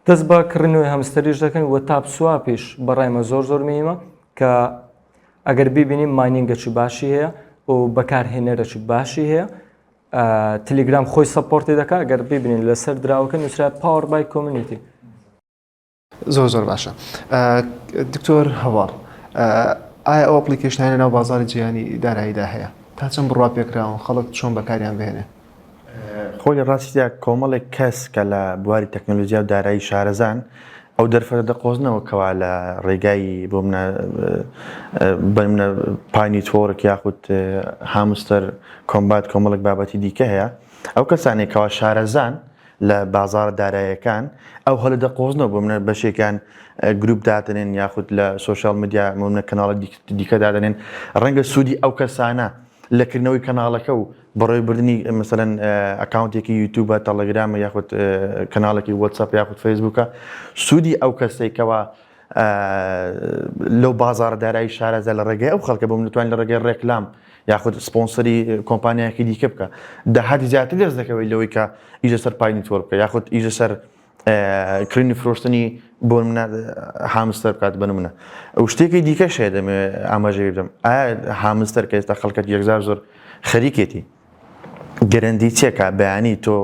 دەست بە کڕینەوەی هەمستەریش دەکەن و تاپ سواپیش بەڕایمە زۆر میمە کە ئەگەر ببینیم ماینینگەکی باشی هەیە و بەکارهێنەرەکی باشی هەیە تەلگرام خۆی سەپۆرتی دەکات ئەگەر ببینین لەسەر دراوەکە نووسرا پاوەر بای کۆمیونیتی زۆر باشە دکتۆر هەواڵ ئایا ئەو ئەپلیکیشنانە ناو بازاری جیهانی داراییدا هەیە تا چەند بڕوا پێکراون خەڵک چۆن بەکاریان بهێنێ خۆی لە ڕاستیدا کۆمەڵێک کەس کە لە بواری تەکنۆلۆژیا و دارایی شارەزان ئەو دەرفەتە دەقۆزنەوە کەوا لە ڕێگای بۆ منە پای تۆرک یاخود هامستەر کۆمبات کۆمەڵێک بابەتی دیکە هەیە ئەو کەسانێکەوە شارەزان لە بازار داراییەکان ئەو هەڵە دەقۆزنەوە بۆ منە بەشێکان گروپ دادنێن یاخود لە سوۆشال میدیا منە کەناڵە دیکە دادنێن ڕەنگە سوودی ئەو کەسانە لەکردنەوەی کەناڵەکە و بەڕێوەی بردننی مەسەلەن ئەکاونتێکی یوتیوبە تەلەگرامە یاخود کەناڵێکی وەتسەپ یاخود فەیسبووکە سوودی ئەو کەسێکەوە لەو بازار دارایی شارەزە لە ڕێگەی ئەو خەڵکە بۆ نتوانین لە ڕێگەی ڕێکلام یاخود سپۆنسەری کۆمپانیایەکی دیکە بکە داهاتی زیاتر دەست دەکەوێت لەوەی کە ئیژە سەر پای نیتۆر بکە یاخود ئیژە سەر کڕینی فرۆشتنی بۆ منە هامستەر بکات بن منە ئەو شتێکی دیکە شێ دەمێ ئاماژەی بدەم ئایا هامستەر کە ئێستا خەڵکەت یەکجار زۆر خەریکێتی گەرەندی چێکە بەیانی تۆ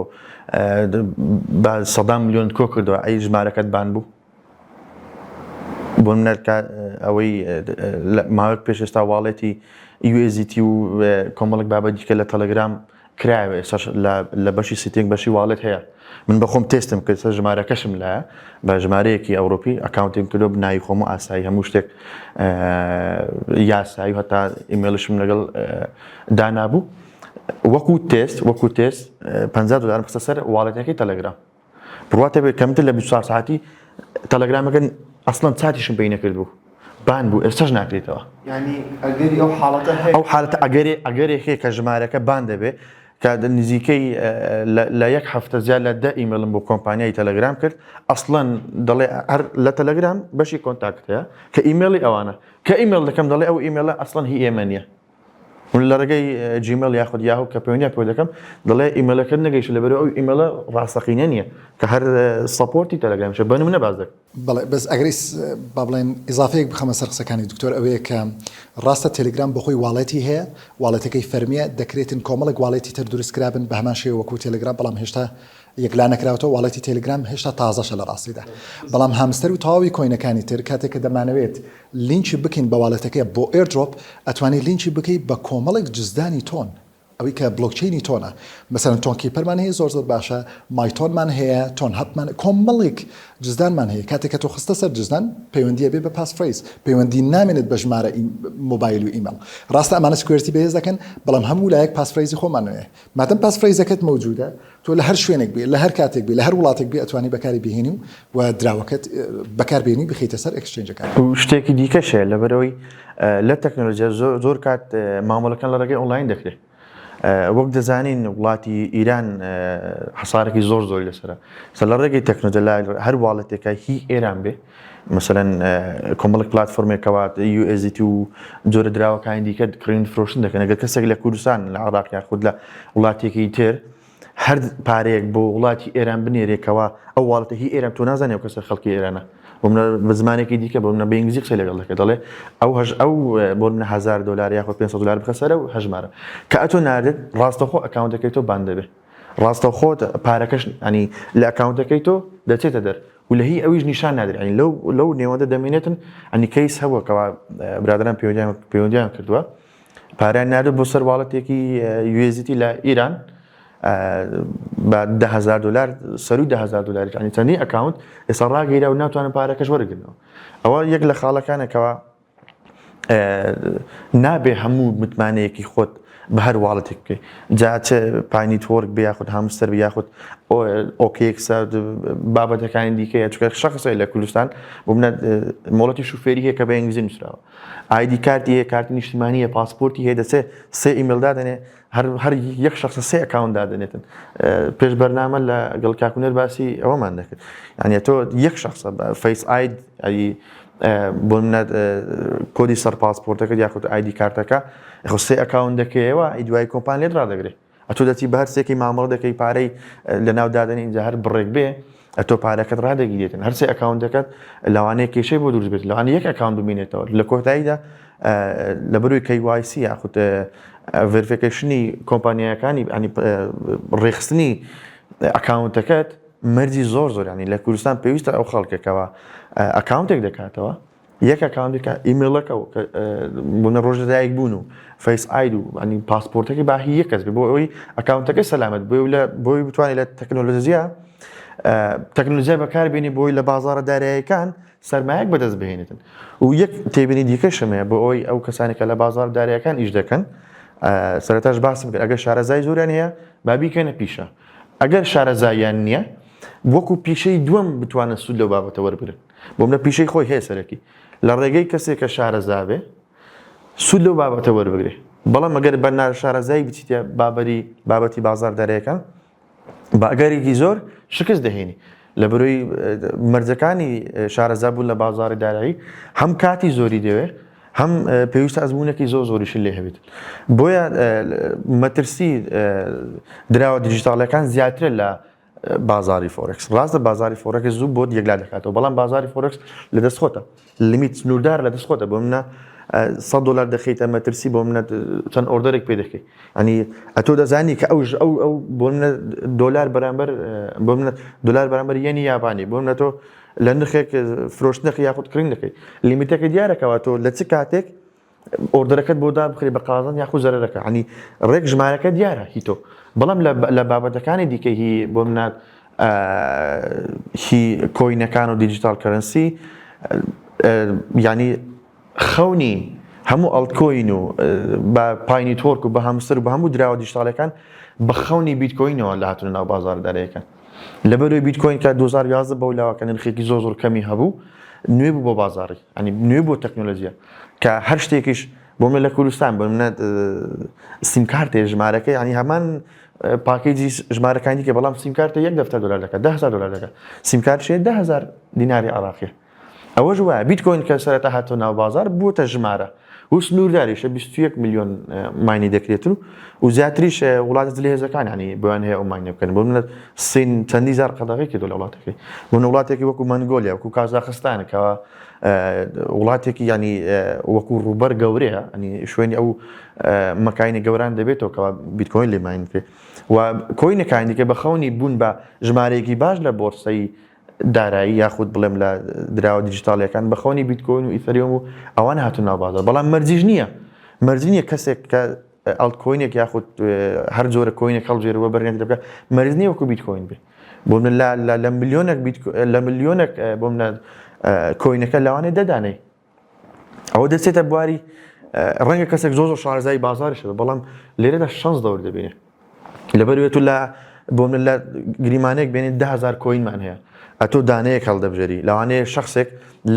بە 100 میلیۆن کۆ کردەوە ئەی ژمارەکەت بان بوو بۆ منە ئەوەی ماوەیەک پێش ئێستا واڵێتی USDT و کۆمەڵێک بابەت دیکە لە تەلەگرام کراوێ لە بەشی سیتینگ بەشی واڵێت هەیە من بەخۆم تێستم کرد سەر ژمارەکەشم لایە بە ژمارەیەکی ئەوروپی ئەکاونتیم کردو بناوی خۆم و ئاسایی هەموو شتێک یاسایی و هەتا ئیمێلشم لەگەڵ دانابوو وەکو تێست $50 خستە سەر واڵێتەکەی تەلەگرام بڕواتە بێت کەمتر لە 24 ساعتی تەلەگرامەکەن ئەسڵەن چاتیشم پێی نەکردبوو بان بوو ئێستاش ناکرێتەوە ینی ئەگەری ئەو حاڵەتە هەیە ئەو حالەتە ئەگەرێکی کە ژمارەکە بان دەبێ کە نزیکەی لە یەک هەفتە زیاد لە 10 ئیمێلم بۆ کۆمپانیای تەلەگرام کرد ئەسڵەن دەڵێ هەر لە تەلەگرام بەشی کۆنتاکت هەیە کە ئیمێلی ئەوانە کە ئیمێل دەکەم دەڵێ ئەو ئیمێلە ئەسڵەن هی ئێمە نییە لە ڕێگەی جیمێل یاخود یاهو کە پەیوەندیان پێ دەکەم دەڵێ ئیمێلەکە نەگەیشت لەبەرەوە ئەو ئیمێلە ڕاستەقینە نییە کە هەر سەپۆرتی تەلەگرامشە بە نمونە باز دەکەم بەڵێ بەس ئەگەری با بڵێن ئیزافەیەک بخەمە سەر قسەکانی دکتۆر ئەوەیە کە ڕاستە تەلەگرام بەخۆی واڵێتی هەیە واڵێتەکەی فەرمیە دەکرێتن کۆمەڵێک واڵێتی تر دروستکرابن بە هەمان شێوە وەکو تەلەگرام بەڵام هێشتا یەکلا نەکراوەوە واڵێتی تەلەگرام هێشتا تازەشە لە ڕاستیدا بەڵام هامستەر و تەواوی کۆینەکانی تر کاتێک کە دەمانەوێت لینکی بکەین بە واڵێتەکەی بۆ ئێردرۆپ ئەتوانێت لینکی بکەیت بە کۆمەڵێک جزدانی تۆن ئەوەی کە بلۆکچینی تۆنە مەسەرەن تۆن کیپەرمان هەیە زۆر باشە مایتۆنمان هەیە تۆن هەپمان کۆمەڵێک جزدانمان هەیە کاتێک کە تۆ خستە سەر جزدان پەیوەندیە بێ بە پاسفریز پەیوەندی نامێنێت بە ژمارە مۆبایل و ئیمەیل ڕاستە ئەمانە سکوێرتی بەهێز دەکەن بەڵام هەموو لایەک پاسفریزی خۆمانەوەیە مادەم پاسفریزەکەت موجودە تۆ لە هەر شوێنێک بێ لە هەر کاتێک بێ لە هەر وڵاتێک بێ ئەتوانی بەکاری بهێنی و دراوەکەت بەکاربێنی بخیتە سەر ئەکسچێنجەکان و شتێکی دیکەشە لەبەرەوەی لە تەکنۆلۆژیا زۆر کات مامەڵەکان لە ڕێگەی ئۆنلاین دەکرێت وەک دەزانین وڵاتی ئیران حسارێکی زۆری لەسرە لە ڕێگەی تەکنۆلۆژیا هەر واڵەتێکە هی ئێران بێ مثلەن کۆمەڵک پلاتفۆرمێکەوە USDT و جۆرە دراوەکانی دیکە کڕین فرۆشتن دەکەن ئەگەر کەسێک لە کوردستان لە عێراق یاخود لە وڵاتێکی تر هەر پارەیەک بۆ وڵاتی ئێران بنێرێکەوە ئەو واڵەتە هی ئێران تۆ نازانێ کەسە خەڵکی ئێرانە بە زمانێکی دیکە بۆ منە بە ئینگلیزی قسەی لەگەڵ دەکەێت دەڵێ ئەو بۆ منە $1000 یاخود $500 بخە سەرە و هەژمارە کە ئەتۆ ناردێت ڕاستەخۆ ئەکاونتەکەی تۆ بان دەبێت ڕاستەخۆت پارەکەش ئەنی لە ئەکاونتەکەی تۆ دەچێتە دەر و لە هی ئەویش نیشان نادرێت ئەنی لەو نێوەندە دەمێنێتن ئەنی کەیس هەبووەکەوە برادران پەیوەندیان کردووە پارەیان ناردێت بۆ سەر واڵەتێکی USDT لە ئیران بە $10,000 سەروی $10,000 ینی چەندی ئەکاونت ئێستا ڕاگەیرا و ناتوانن پارەکەش وەرگرنەوە ئەوە یەک لە خاڵەکانێکەوە نابێ هەموو متمانەیەکی خۆت بە هەر واڵەتێک بکەیت جا چ پاینیتوەرک بێ یاخود هامستەر بێ یاخود ئۆکێکسە بابەتەکانی دیکە چکە شەخصی لە کوردستان بۆ منە مۆڵەتی شوفێری هەیە کە بە ئینگلیزی نووسراوە ئایدی کارتی هەیە کارتی نیشتیمانیە پاسپۆرتی هەیە دەچێ سێ ئیمێل دادەنێ هەر یەک شخص سێ ئەکاونت دادەنێتن پێش بەرنامە لە گەڵ کاکوونەر باسی ئەوەمان دەکرد یعنی تۆ یەک شخصە فەیس ئاید بۆ منە کۆدی سەر پاسپۆرتەکە یاخود ئایدی کارتەکە خۆ سێ ئەکاونت دەکەیەوە ئیدوای کۆمپانیت ڕدەگرێت ئەتۆ دەچی بە هەر سێکی مامەڵ دەکەی پارەی لە ناو دادنی اینجا هەر بڕێک بێ ئەتۆ پارەکەت ڕدەگیرێتن هەر سێ ئەکاونتەکەت لەوانەیە کێشەی بۆ دروست بێت لەوانە یەک ئەکاونت ببینێتەوە لە کۆتاییدا لە بەروی KYC یاخود ڤێریفیکیشنی کۆمپانیەکانی ڕێخستنی ئەکاونتەکەت مەرجی زۆر ینی لە کوردستان پێویستە ئەو خەڵکێکەوە ئەکاونتێک دەکاتەوە یەک ئەکاونتێک ئیمێلەکە بوونە ڕۆژدایک بوون و فەیس ئاید و ئەنی پاسپۆرتەکەی باهی یەکەس بێ بۆ ئەوەی ئەکاونتەکەی سەلامەت بۆی بتوانێت لە تەکنۆلۆژیا بەکاربێنی بۆی لە بازاڕە داراییەکان سەرمایەک بەدەست بهێنێتن و یەک تێبینی دیکەشەمەیە بۆ ئەوی ئەو کەسانێکە لە بازاڕ داراییەکان ئیش دەکەن سەرەتاش باسم کرد ئەگەر شارەزای زۆریان هەیە بابیکەنە پیشە ئەگەر شارەزاییان نییە وەکو پیشەی دووەم بتوانن سود لەو بابەتە وەربگرن بۆ منە پیشەی خۆی هەیە سەرەکی لە ڕێگەی کەسێک کە شارەزابێ سود لەو بابەتە وەربگرێ بەڵام ئەگەر بەرنار شارەزایی بچیتە بابەتی بازار داراییەکان بە ئەگەرێکی زۆر شکست دەهێنی لە بەروی مەرجەکانی شارەزابوون لە بازاری دارایی هەم کاتی زۆری دەوێت هەم پێویستە ئەزمونێکی زۆریشی لێ هەبێت بۆیە مەترسی دراوە دیجیتاڵەکان زیاترە لە بازاری فۆرکس ڕاستە بازاری فۆرکس زوو بۆ یەکلا دەکاتەوە بەڵام بازاری فۆرکس لە دەستخۆتە لیمیت سنووردار لە دەستخۆتە بۆ منە $100 دەخیتە مەترسی بۆ منە چەند ئۆردەرێک پێ دەکەی ئەنی ئەتۆ دەزانی کە ئەو بۆ منە $1 بەرامبەر بۆ منە $1 بەرامبەر یەنی یابانی بۆ منە تۆ لە نرخێک فرۆشتنەکە یاخود کڕین دەکەی لیمیتەکە دیارەکەوە تۆ لە چ کاتێک ئۆردەرەکەت بۆ دابخری بە قازان یاخود زەرەرەکە عنی ڕێک ژمارەکە دیارە هی تۆ بەڵام لە بابەتەکانی دیکە هی بۆ منات هی کۆینەکان و دیجیتال کەرەنسی ینی خەونی هەموو ئەڵتکۆین و بە پاینی تۆرک و بە هەمستر و بە هەموو دراوە دیجیتالەکان بە خەونی بیتکۆینەوە لە هاتوونە ناو بازاڕدارەکان لەبەرەوەی بیتکۆین کە 2011 بەولاوەکە نرخێکی زۆر کەمی هەبوو نوێ بوو بۆ بازاڕی ئەنی نوێ بۆ تەکنۆلۆژیە کە هەر شتێکیش بۆ من لە کوردستان بۆ منە سیمکارتێ ژمارەکە ینی هەمان پاکیجی ژمارەکانی کە بەڵام سیمکارتە $1,000 دەکات $10,000 دەکات سیمکارتشێ 10,000 دیناری عراقیە ئەوەش وایە بیتکۆین کە سەرەتا هاتۆ ناو بازار بووتە ژمارە و سنوورداریشە 21 میلیۆن ماینی دەکرێت و زیاتریش وڵاتە لێهێزەکان ینی بۆیان هەیە ئەو ماینە بکەن بۆ منە سین چەندی زار قەدەغی کردو لە وڵاتەکەی بۆ وڵاتێکی وەکو مەنگۆلیا وەکو کازاخستانەکەوە وڵاتێکی ینی وەکو ڕوبەر گەورەیە ئەنی شوێنی ئەو مەکانی گەوران دەبێتەوە کەوا بیتکۆین لێ ماین کرێت و کۆینەکانی دیکە بە خەونی بوون بە ژمارەیەکی باش لە بۆرسەی دارایی یاخود بڵێم لە دراوە دیجیتاڵیەکان بە خەونی بیتکۆین و ئیتەریۆم و ئەوان هاتون ناو بازار بەڵام مەرجیش نییە مەرجی نییە کەسێک کە ئەڵتکۆینێک یاخود هەر جۆرە کۆینێک هەڵبژێرەوە بەرهێنێت دەبکە مەرج نییە وەکو بیتکۆین بێ بۆ من لە ملیۆنێک بۆ منە کۆینەکە لەوانێ دەدانەی ئەوە دەچێتە بواری ڕەنگە کەسێک زۆر شارەزای بازاریشە بەڵام لێرەدا شەنس دەور دەبێنێ لەبەروێت لە بۆ من لە گریمانێک بێنێت 10,000 کۆینمان هەیە ئەتۆ دانەیەک هەڵدەبژێری لەوانەیە شخصێک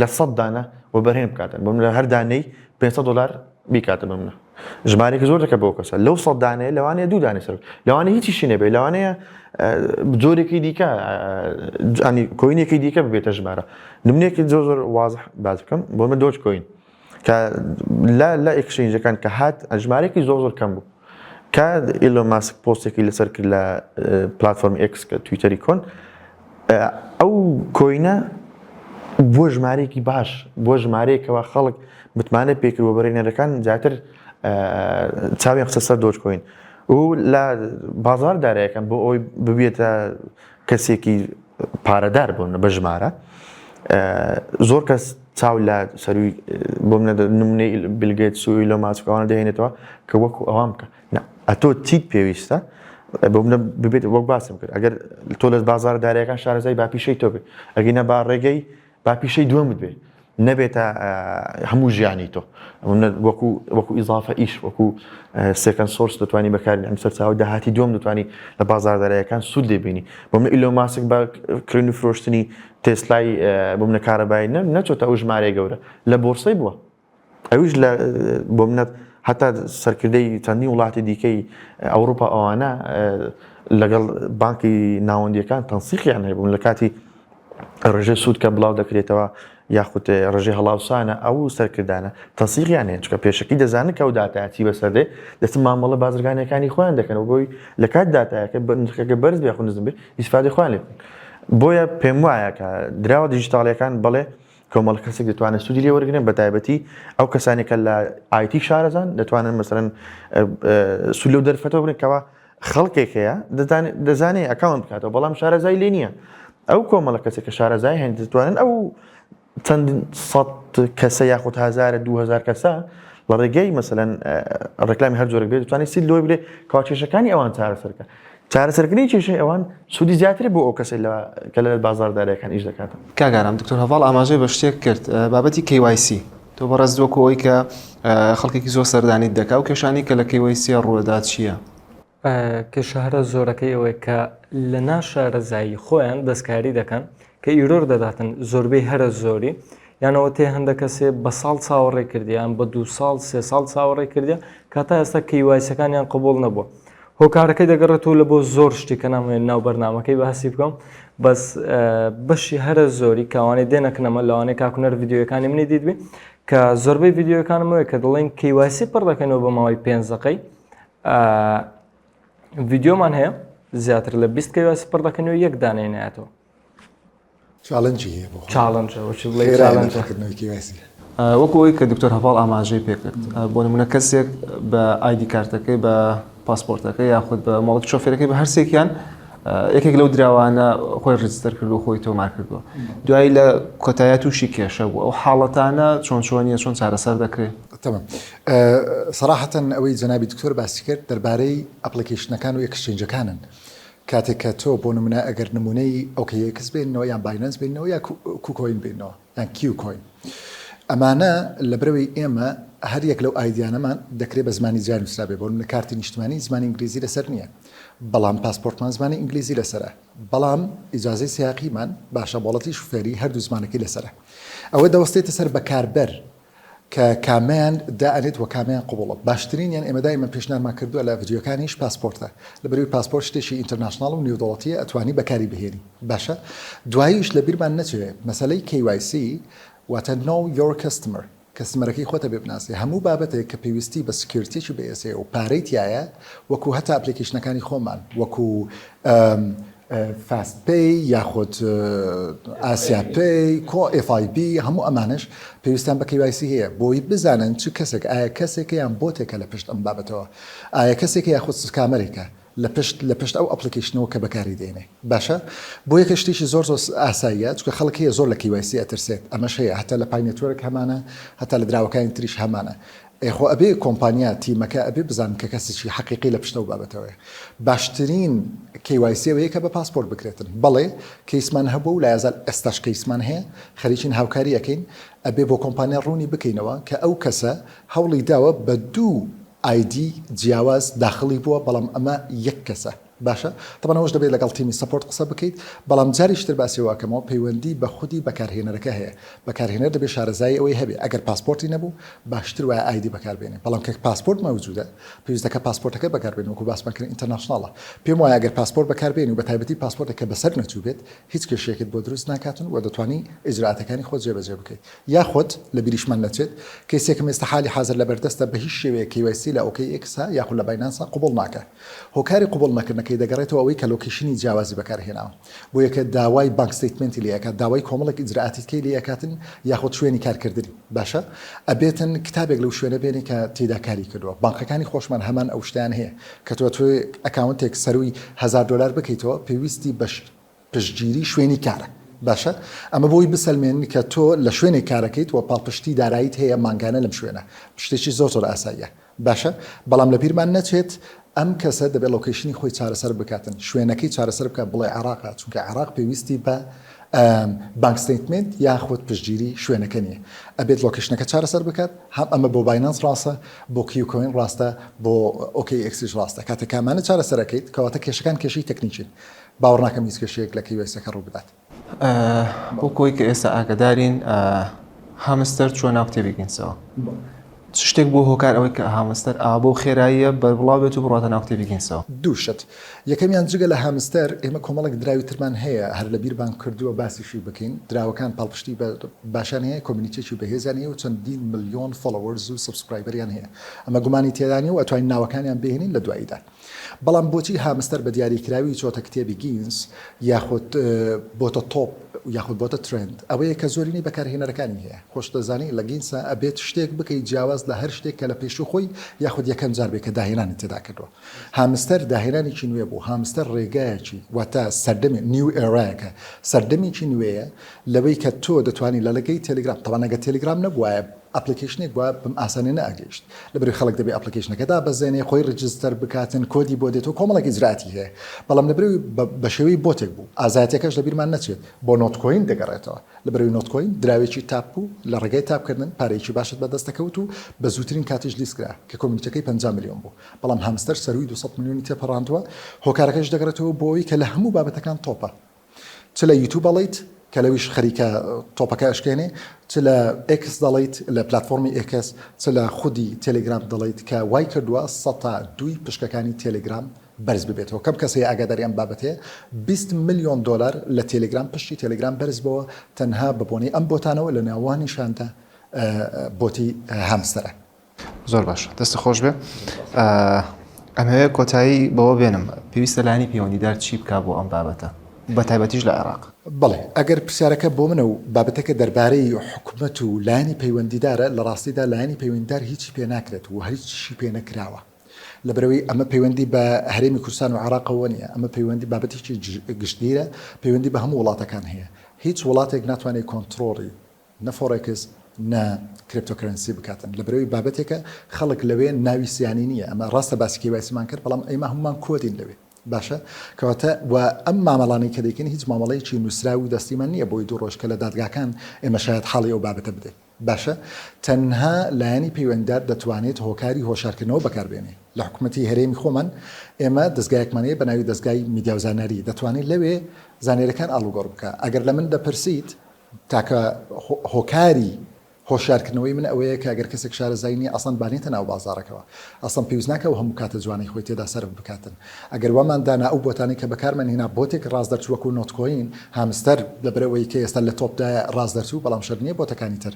لە 100 دانە و بەرهێن بکاتن بۆ من لە هەر دانەی $500 بیکاتە بە منە ژمارێکی زۆر دەکە بۆ کەسە لەو 100 دانەیە لەوانەیە 2 دانێ سەر لەوانەیە هیچی شینێ بێ لەوانەیە جۆرێکی دیکە ئەنی کۆینێکی دیکە ببێتە ژمارە نمونەیەکی زۆر وازح باز بکەم بۆ من دۆج کۆین کە لە ئێکشێنجەکان کە هات ژمارێکی زۆر کەم بوو کە ئیلۆن ماسک پۆستێکی لەسەر کرد لە پلاتفۆرمی ئێکس کە تویتەری کۆن ئەو کۆینە بۆ ژمارەیەکی باش بۆ ژمارەیەکەوە خەڵک متمانە پێکردوە بەڕێنەرەکان زیاتر چاویان قسە سەر دۆج کۆین و لە بازار دارایەکان بۆ ئەوی ببێتە کەسێکی پارەدار بوون بە ژمارە زۆر کەس چاو لە سەروی بۆ منە نمونەی بیل گەیتس و ئیلۆن ماسک ئەوانە دەهێنێتەوە کە وەکو ئەوان بکە ئەتۆ چیت پێویستە بۆ منە ببێت وەک باسم کرد ئەگەر تۆ لە بازار دارایەکان شارەزای باپیشەی تۆ بێت ئەگەینە با ڕێگەی باپیشەی دووەمت بێ نەبێتە هەموو ژیانی تۆ وەکو ئیزافە ئیش وەکو سێکەند سۆرس دەتوانی بەکاربێنی ئەم سەرچاوە داهاتی دووەم دەتوانی لە بازاردارایەکان سوود دەبینی بۆ منە ئیلۆن ماسک بە کڕین و فرۆشتنی تێسلای بۆ منە کارەبایی نەچۆتە ئەو ژمارەی گەورە لە بۆرسەی بووە ئەویش بۆ منە هەتا سەرکردەی چەندی وڵاتی دیکەی ئەوروپا ئەوانە لەگەڵ بانکی ناوەندیەکان تەنسیقیان هەیە بوون لە کاتی ڕێژەی سوود کە بڵاو دەکرێتەوە یاخود ڕێژەی هەڵاوسانە ئەو سەرکردانە تەنسیقیان هەیە چونکە پێشەکی دەزانن کە ئەو داتایەتی بەسەردێ دەچن مامەڵە بازرگانیەکانی خۆیان دەکەن و بۆی لە کات داتایەکە نرخەکە بەرز بێ خۆ نزم بێ ئیسفادەی خۆیان لێ بکەن بۆیە پێم وایە کە دراوە دیجیتاڵیەکان بەڵێ کۆمەڵ کەسێک دەتوانێت سوودی لێ وەرگرن بە تایبەتی ئەو کەسانێک کە لە ئایتی شارەزان دەتوانن مەسەرەن سوود لەو دەرفەتەوە بن کەوا خەڵکێک هەیە دەزانێت ئەکاونت بکاتەوە بەڵام شارەزای لێ نییە ئەو کۆمەڵە کەسێک کە شارەزای هەن دەتوانن ئەو چەند سەد کەسە یاخود 1000 کەسە لە ڕێگەی مەسەلەن ڕێکلامی هەر جۆرەك بێت دەتوانێت سید لۆی بێ کاکێشەکانی ئەوان چارەسەرکە چارەسەرکردنی کێشەی ئەوان سوودی زیاتر بۆ ئەو کەسێک کە لە بازاردارەکان ئیش دەکاتن کاگارام دکتۆر هەڤاڵ ئاماژەی بە شتێک کرد بابەتی KYC تۆ بەڕێز وەکو ئەوەی کە خەڵکێکی زۆر سەردانیت دەکا و کێشانی کە لە KYC ڕوودات چییە؟ کێشەهرە زۆرەکەی ئەوەی کە لە ناشارەزایی خۆیان دەستکاری دەکەن کە ئیرۆر دەداتن زۆربەی هەرە زۆری یانەوە تێ هەندێک کەسێ بە ساڵ چاوەڕێ کردیان بە 2 ساڵ 3 ساڵ چاوەڕێ کردیا کاتا ئێستا KYCەکانیان قبول نەبووە هۆکارەکەی دەگەڕێتەوە لە بۆ زۆر شتی کە نامێن ناو بەرنامەکەی بەهسی بکەم بەس بەشی هەرە زۆری کاوانەی دێنەکەنەمە لەوانەیە کاکوونەر ڤیددیۆەکانی منی دیتبێ کە زۆربەی ڤیددیۆەکانمەوەی کە دەڵێن KYC پڕ دەکەنەوە بە ماوەی 5 دقەی ڤیددیۆمان هەیە زیاتر لە 20 KYC پڕ دەکەنەوە یەک دانەی نایەتەوە چاڵنجی هەیە بۆ وەکو ئەوەی کە دکتۆر هەڤاڵ ئاماژەی پێکرد بۆ نمونە کەسێک بە ئایدی کارتەکەی بە پاسپۆرتەکەی یاخود بە ماڵەتی شۆفێرەکەی بە هەرسێکیان یەکێک لەو دراوانە خۆی ڕجستەر کردو خۆی تۆمار کردووە دوایی لە کۆتایە تووشی کێشە بوو ئەو حاڵەتانە چۆن چۆنیە چۆن چارەسەر دەکرێت تمام. صراحة ئەوەی جەنابی دکتۆر باسی کرد دەربارەی ئەپلیکیشنەکان و ئەکسچێنجەکانن کاتێک کە تۆ بۆ نمونە ئەگەر نمونەی OKX بێنەوە یان بایننس بێنەوە یا کوکۆین بێنەوە یان کیوکۆین ئەمانە لە برەوەی ئێمە هەر یەک لەو ئایدیانەمان دەکرێت بە زمانی جار نووسرا بێ بۆ نمونە کارتی نیشتمانی زمانی ئینگلیزی لەسەر نییە بەڵام پاسپۆرتمان زمانی ئینگلیزی لەسرە بەڵام ئیجازەی سیاقیمان باشە بۆڵەتی شوفێری هەردوو زمانەکەی لەسرە ئەوە دەوەستێتە سەر بەکاربەر کە کامیان دائنێت و کامیان قوبڵە باشترینیان ئێمە دائما پێشنیارمان کردووە لە ڤیدیۆکانیش پاسپۆرتە لەبەرەوەی پاسپۆرت شتێکی ئینتەرناشناڵ و نێودەوڵەتیە ئەتوانی بەکاری بهێنی باشە دواییش لە بیرمان نەچێت مەسەلەی KYC واتە know your customer کەستمەرەکەی خۆتە بێ بناسی هەموو بابەتێک کە پێویستی بە سکیورتیی بەئێسێ و پارەی تایە وەکو هەتا ئەپلیکیشنەکانی خۆمان وەکو فاست پی یاخود ئاسیا پی کۆ FIB هەموو ئەمانش پێویستیان بە KYC هەیە بۆی بزانن چ کەسێک ئایا کەسێکە یان بۆتێکە لە پشت ئەم بابەتەوە ئایا کەسێکە یاخود کامەرێکە لە پشت ئەو ئەپلیکیشنەوە کە بەکاری دێنێ باشە بۆ یەکە شتێکی زۆر ئاساییە چونکە خەڵک هەیە زۆر لە KYC ئەترسێت ئەمەش هەیە هەتا لە پاینێتوەرک هەمانە هەتا لە دراوەکانی تریش هەمانە ئێخۆ ئەبێ کۆمپانیا تیمەکە ئەبێ بزان کە کەسێکی حەقیقی لە پشتە و بابەتەوەی باشترین KYC ئەوەیە کە بە پاسپۆرت بکرێتن بەڵێ کەیسمان هەبوو و لە یازار ئێستاش کەیسمان هەیە خەریکین هاوکاری یەکەین ئەبێ بۆ کۆمپانیا ڕوونی بکەینەوە کە ئەو کەسە هەوڵی داوە بە دوو ID جیاواز داخلی بووە بەڵام ئەمە یەک کەسە باشە طبعا ئەوش دەبێت لەگەڵ تیمی سپۆرت قسە بکەیت بەڵام جاریشتر باسی واکەمەوە پەیوەندی بە خودی بەکارهێنەرەکە هەیە بەکارهێنەر دەبێت شارەزایی ئەوەی هەبێ ئەگەر پاسپۆرتی نەبوو باشتر وایە ID بەکاربێنێ بەڵام کە پاسپۆرت مەوجودە پێویستەکە پاسپۆرتەکە بەکاربێنێ وەکو باسمانکردن ئینتەرناشناڵە پێم وایە ئەگەر پاسپۆرت بەکاربێنی و بە تایبەتی پاسپۆرتێک کە بەسەر نەچوو بێت هیچ کێشەیەکت بۆ دروست ناکاتن و دەتوانی ئیجرعاتەکانی خۆت جێبەجێ بکەیت یاخود لە بیریشمان نەچێت کەسێکم ئێستا حالی حاضر لە بەردەستە بە هیچ شێوەیە KYC لە OKX یاخود لە بایننس قوبڵ ناکە هۆکاری قوبڵ نەکردنەکەی دەگەڕێتەوە ئەوەی کە لۆکیشنی جیاوازی بەکارهێناوە بۆ یەکە داوای بانک ستیتمنتی لەکات داوای کۆمەڵێک ئیجرعاتیکەی لەکاتن یاخود شوێنی کارکردنی باشە ئەبێتن کتابێک لەو شوێنە بێنی کە تێدا کاری کردووە بانکەکانی خۆشمان هەمان ئەو شتیان هەیە کە تۆ ئەکاونتێک سەروی $1000 بکەیتەوە پێویستی بە پشتگیری شوێنی کارە باشە ئەمە بۆی بسەلمێنی کە تۆ لە شوێنی کارەکەیت و پاڵپشتی داراییت هەیە مانگانە لەم شوێنە شتێکی زۆر ئاساییە باشە بەڵام لە بیرمان نەچێت ئەم کەسە دەبێت لۆکیشنی خۆی چارەسەر بکاتن شوێنەکەی چارەسەر بکات بڵێ عێراقا چونکە عێراق پێویستی بە بانک ستیتمنت یاخود پشتگیری شوێنەکە نییە ئەبێت لۆکیشنەکە چارەسەر بکات هەم ئەمە بۆ بایننس ڕاستە بۆ کیوکۆین ڕاستە بۆ OKX ڕاستە کاتە کامانە چارەسەرەکەیت کەواتە کێشەکان کێشەی تەکنیکین باوەڕ ناکەم هیچ کێشەیەک لە KYCەکە ڕوو بدات بۆ کۆی کە ئێستا ئاگدارین هامستەر چۆن ناو کتێبی گەنسەوە شتێک بۆ هۆکار ئەوەی کە هامستەر بۆ خێراییە بەربڵاو بێت و بڕاتە ناو کتێبی گەنسەوە دووشت یەکەمیان جگە لە هامستەر ئێمە کۆمەڵک دراوی ترمان هەیە هەر لە بیربان کردووە باسیشی بکەین دراوەکان پاڵپشتی باشان هەیە کۆمیونیتێکی بەهێزان هەیە و چەندین ملیۆن فۆلۆوەرز و سبسکرایبەریان هەیە ئەمە گومانی تێدانی و ئەتوانین ناوەکانیان بهێنین لە دواییدا بەڵام بۆچی هامستەر بە دیاریکراوی چۆتە کتێبی گینز یاخود بۆتە تۆپ یاخود بۆتە ترند ئەوەیە کە زۆرینی بەکارهێنەرەکانی هەیە خۆش دەزانی لە گینسە ئەبێت شتێک بکەیت جیاواز لە هەر شتێک کە لە پێش خۆی یاخود یەکەم جار بێت کە داهێنانی تێدا کردووە هامستەر داهێنانێکی نوێ بوو هامستەر ڕێگایەکی واتە سەردەمی نیو ئێرایەکە سەردەمێکی نوێیە لەوەی کە تۆ دەتوانانی لە لەگەی تەلگرام تەوان ئەگە تەلگرام نەبووایە ئەپلیکیشنێک وە بم ئاسانە نەئەگەیشت لەبەر خەڵک دەبێت ئەپلیکیشنەکەدا بەزێنێ خۆی ڕجستەر بکاتن کۆدی بۆ دێتەوە کۆمەڵێک ئیجراتی هەیە بەڵام لەبەرەوەی بە شێوەی بۆتێک بوو ئازایەتەکەش لە بیرمان نەچێت بۆ نۆتکۆین دەگەڕێتەوە لەبەرەوەی نۆتکۆین دراوێکی تاپ بوو لە ڕێگای تاپکردن پارەیەکی باشت بەدەستەکەوت و بە زووترین کاتیش لیستکرا کە کۆمیونیتەکەی 50 میلیۆن بوو بەڵام هامستەر سەروی 200 میلیۆنی تێپەڕاندووە هۆکارەکەش دەگەڕێتەوە بۆی کە لە هەموو بابەتەکان تۆپە چ لە یوتیوب بەڵیت کە لەویش خەریکە تۆپەکە ئەشکێنێ چ لە X دەڵیت لە پلتفۆرمی X چ لە خودی تەلگرام دەڵیت کە وای کردووە 102 پشکەکانی تەلگرام بەرز ببێتەوە کەم کەسی ئاگاداری ئەم بابەتەیە $20 میلیۆن لە تەلگرام پشتی تەلگرام بەرز بەوە تەنها ببوونی ئەم بۆتانەوە لە ناوانیشاندا بۆتی هامستەرە زۆر باش دەست خۆش بێ ئەمەوێت کۆتایی بەوە بێنم پێویستە لانی پەیوەندیدار چی بکا بۆ ئەم بابەتە بە تایبەتیش لە عێراق بڵێ ئەگەر پرسیارەکە بۆ منە و بابەتەکە دەربارەی حکوومەت و لایانی پەیوەندیدارە لە ڕاستیدا لایانی پەیوەندیدار هیچی پێ ناکرێت و هیچی پێ نەکراوە لەبەرەوەی ئەمە پەیوەندی بە هەرێمی کوردستان و عێراقەوە نیە ئەمە پەیوەندی بابەتێکی گشتگیرە پەیوەندی بە هەموو وڵاتەکان هەیە هیچ وڵاتێک ناتوانێت کۆنتڕۆڵی نە فۆڕێکس نا کریپتۆکرنسی بکاتن لە بەرەوەی بابەتێکە خەڵک لەوێ ناوی سیانی نییە ئەمە ڕاستە باسی کێوایسیمان کرد بەڵام ئەیمە هەمومان کۆدین لەوێ باشە کەواتە و ئەم مامەڵانەی کە دەکەن هیچ مامەڵەیەکی نووسراوی و دەستیمان نییە بۆی دوو ڕۆژ کە لە دادگاکان ئێمە شاید حاڵی ئەو بابەتە بدەین باشە تەنها لایەنی پەیوەنددار دەتوانێت هۆکاری هۆشارکردنەوە بەکاربێنێ لە حکوومەتی هەرێمی خۆمان ئێمە دەستگایەکمانەیە بە ناوی دەستگای میدیا و زانیاری دەتوانێت لەوێ زانێرەکان ئاڵوگۆڕ بکە ئەگەر لە من دەپرسیت تاکە هۆکاری هۆشارکردنەوەی من ئەوەیە کە ئەگەر کەسێک شارەزایی نیە ئەسڵەن بانێتە ناو بازارەکەەوە ئەسڵەن پێویست ناکە و هەموو کاتە جوانەی خۆی تێدا سەرف بکاتن ئەگەر وەمان دانا ئەو بۆتانی کە بەکارمان هێنا بۆتێک ڕاز دەرچووەکو نۆتکۆین هامستەر لەبەرەوەی کە ئێستا لە تۆپدایە ڕاز دەرچوو بەڵام شەر نییە بۆتەکانی تر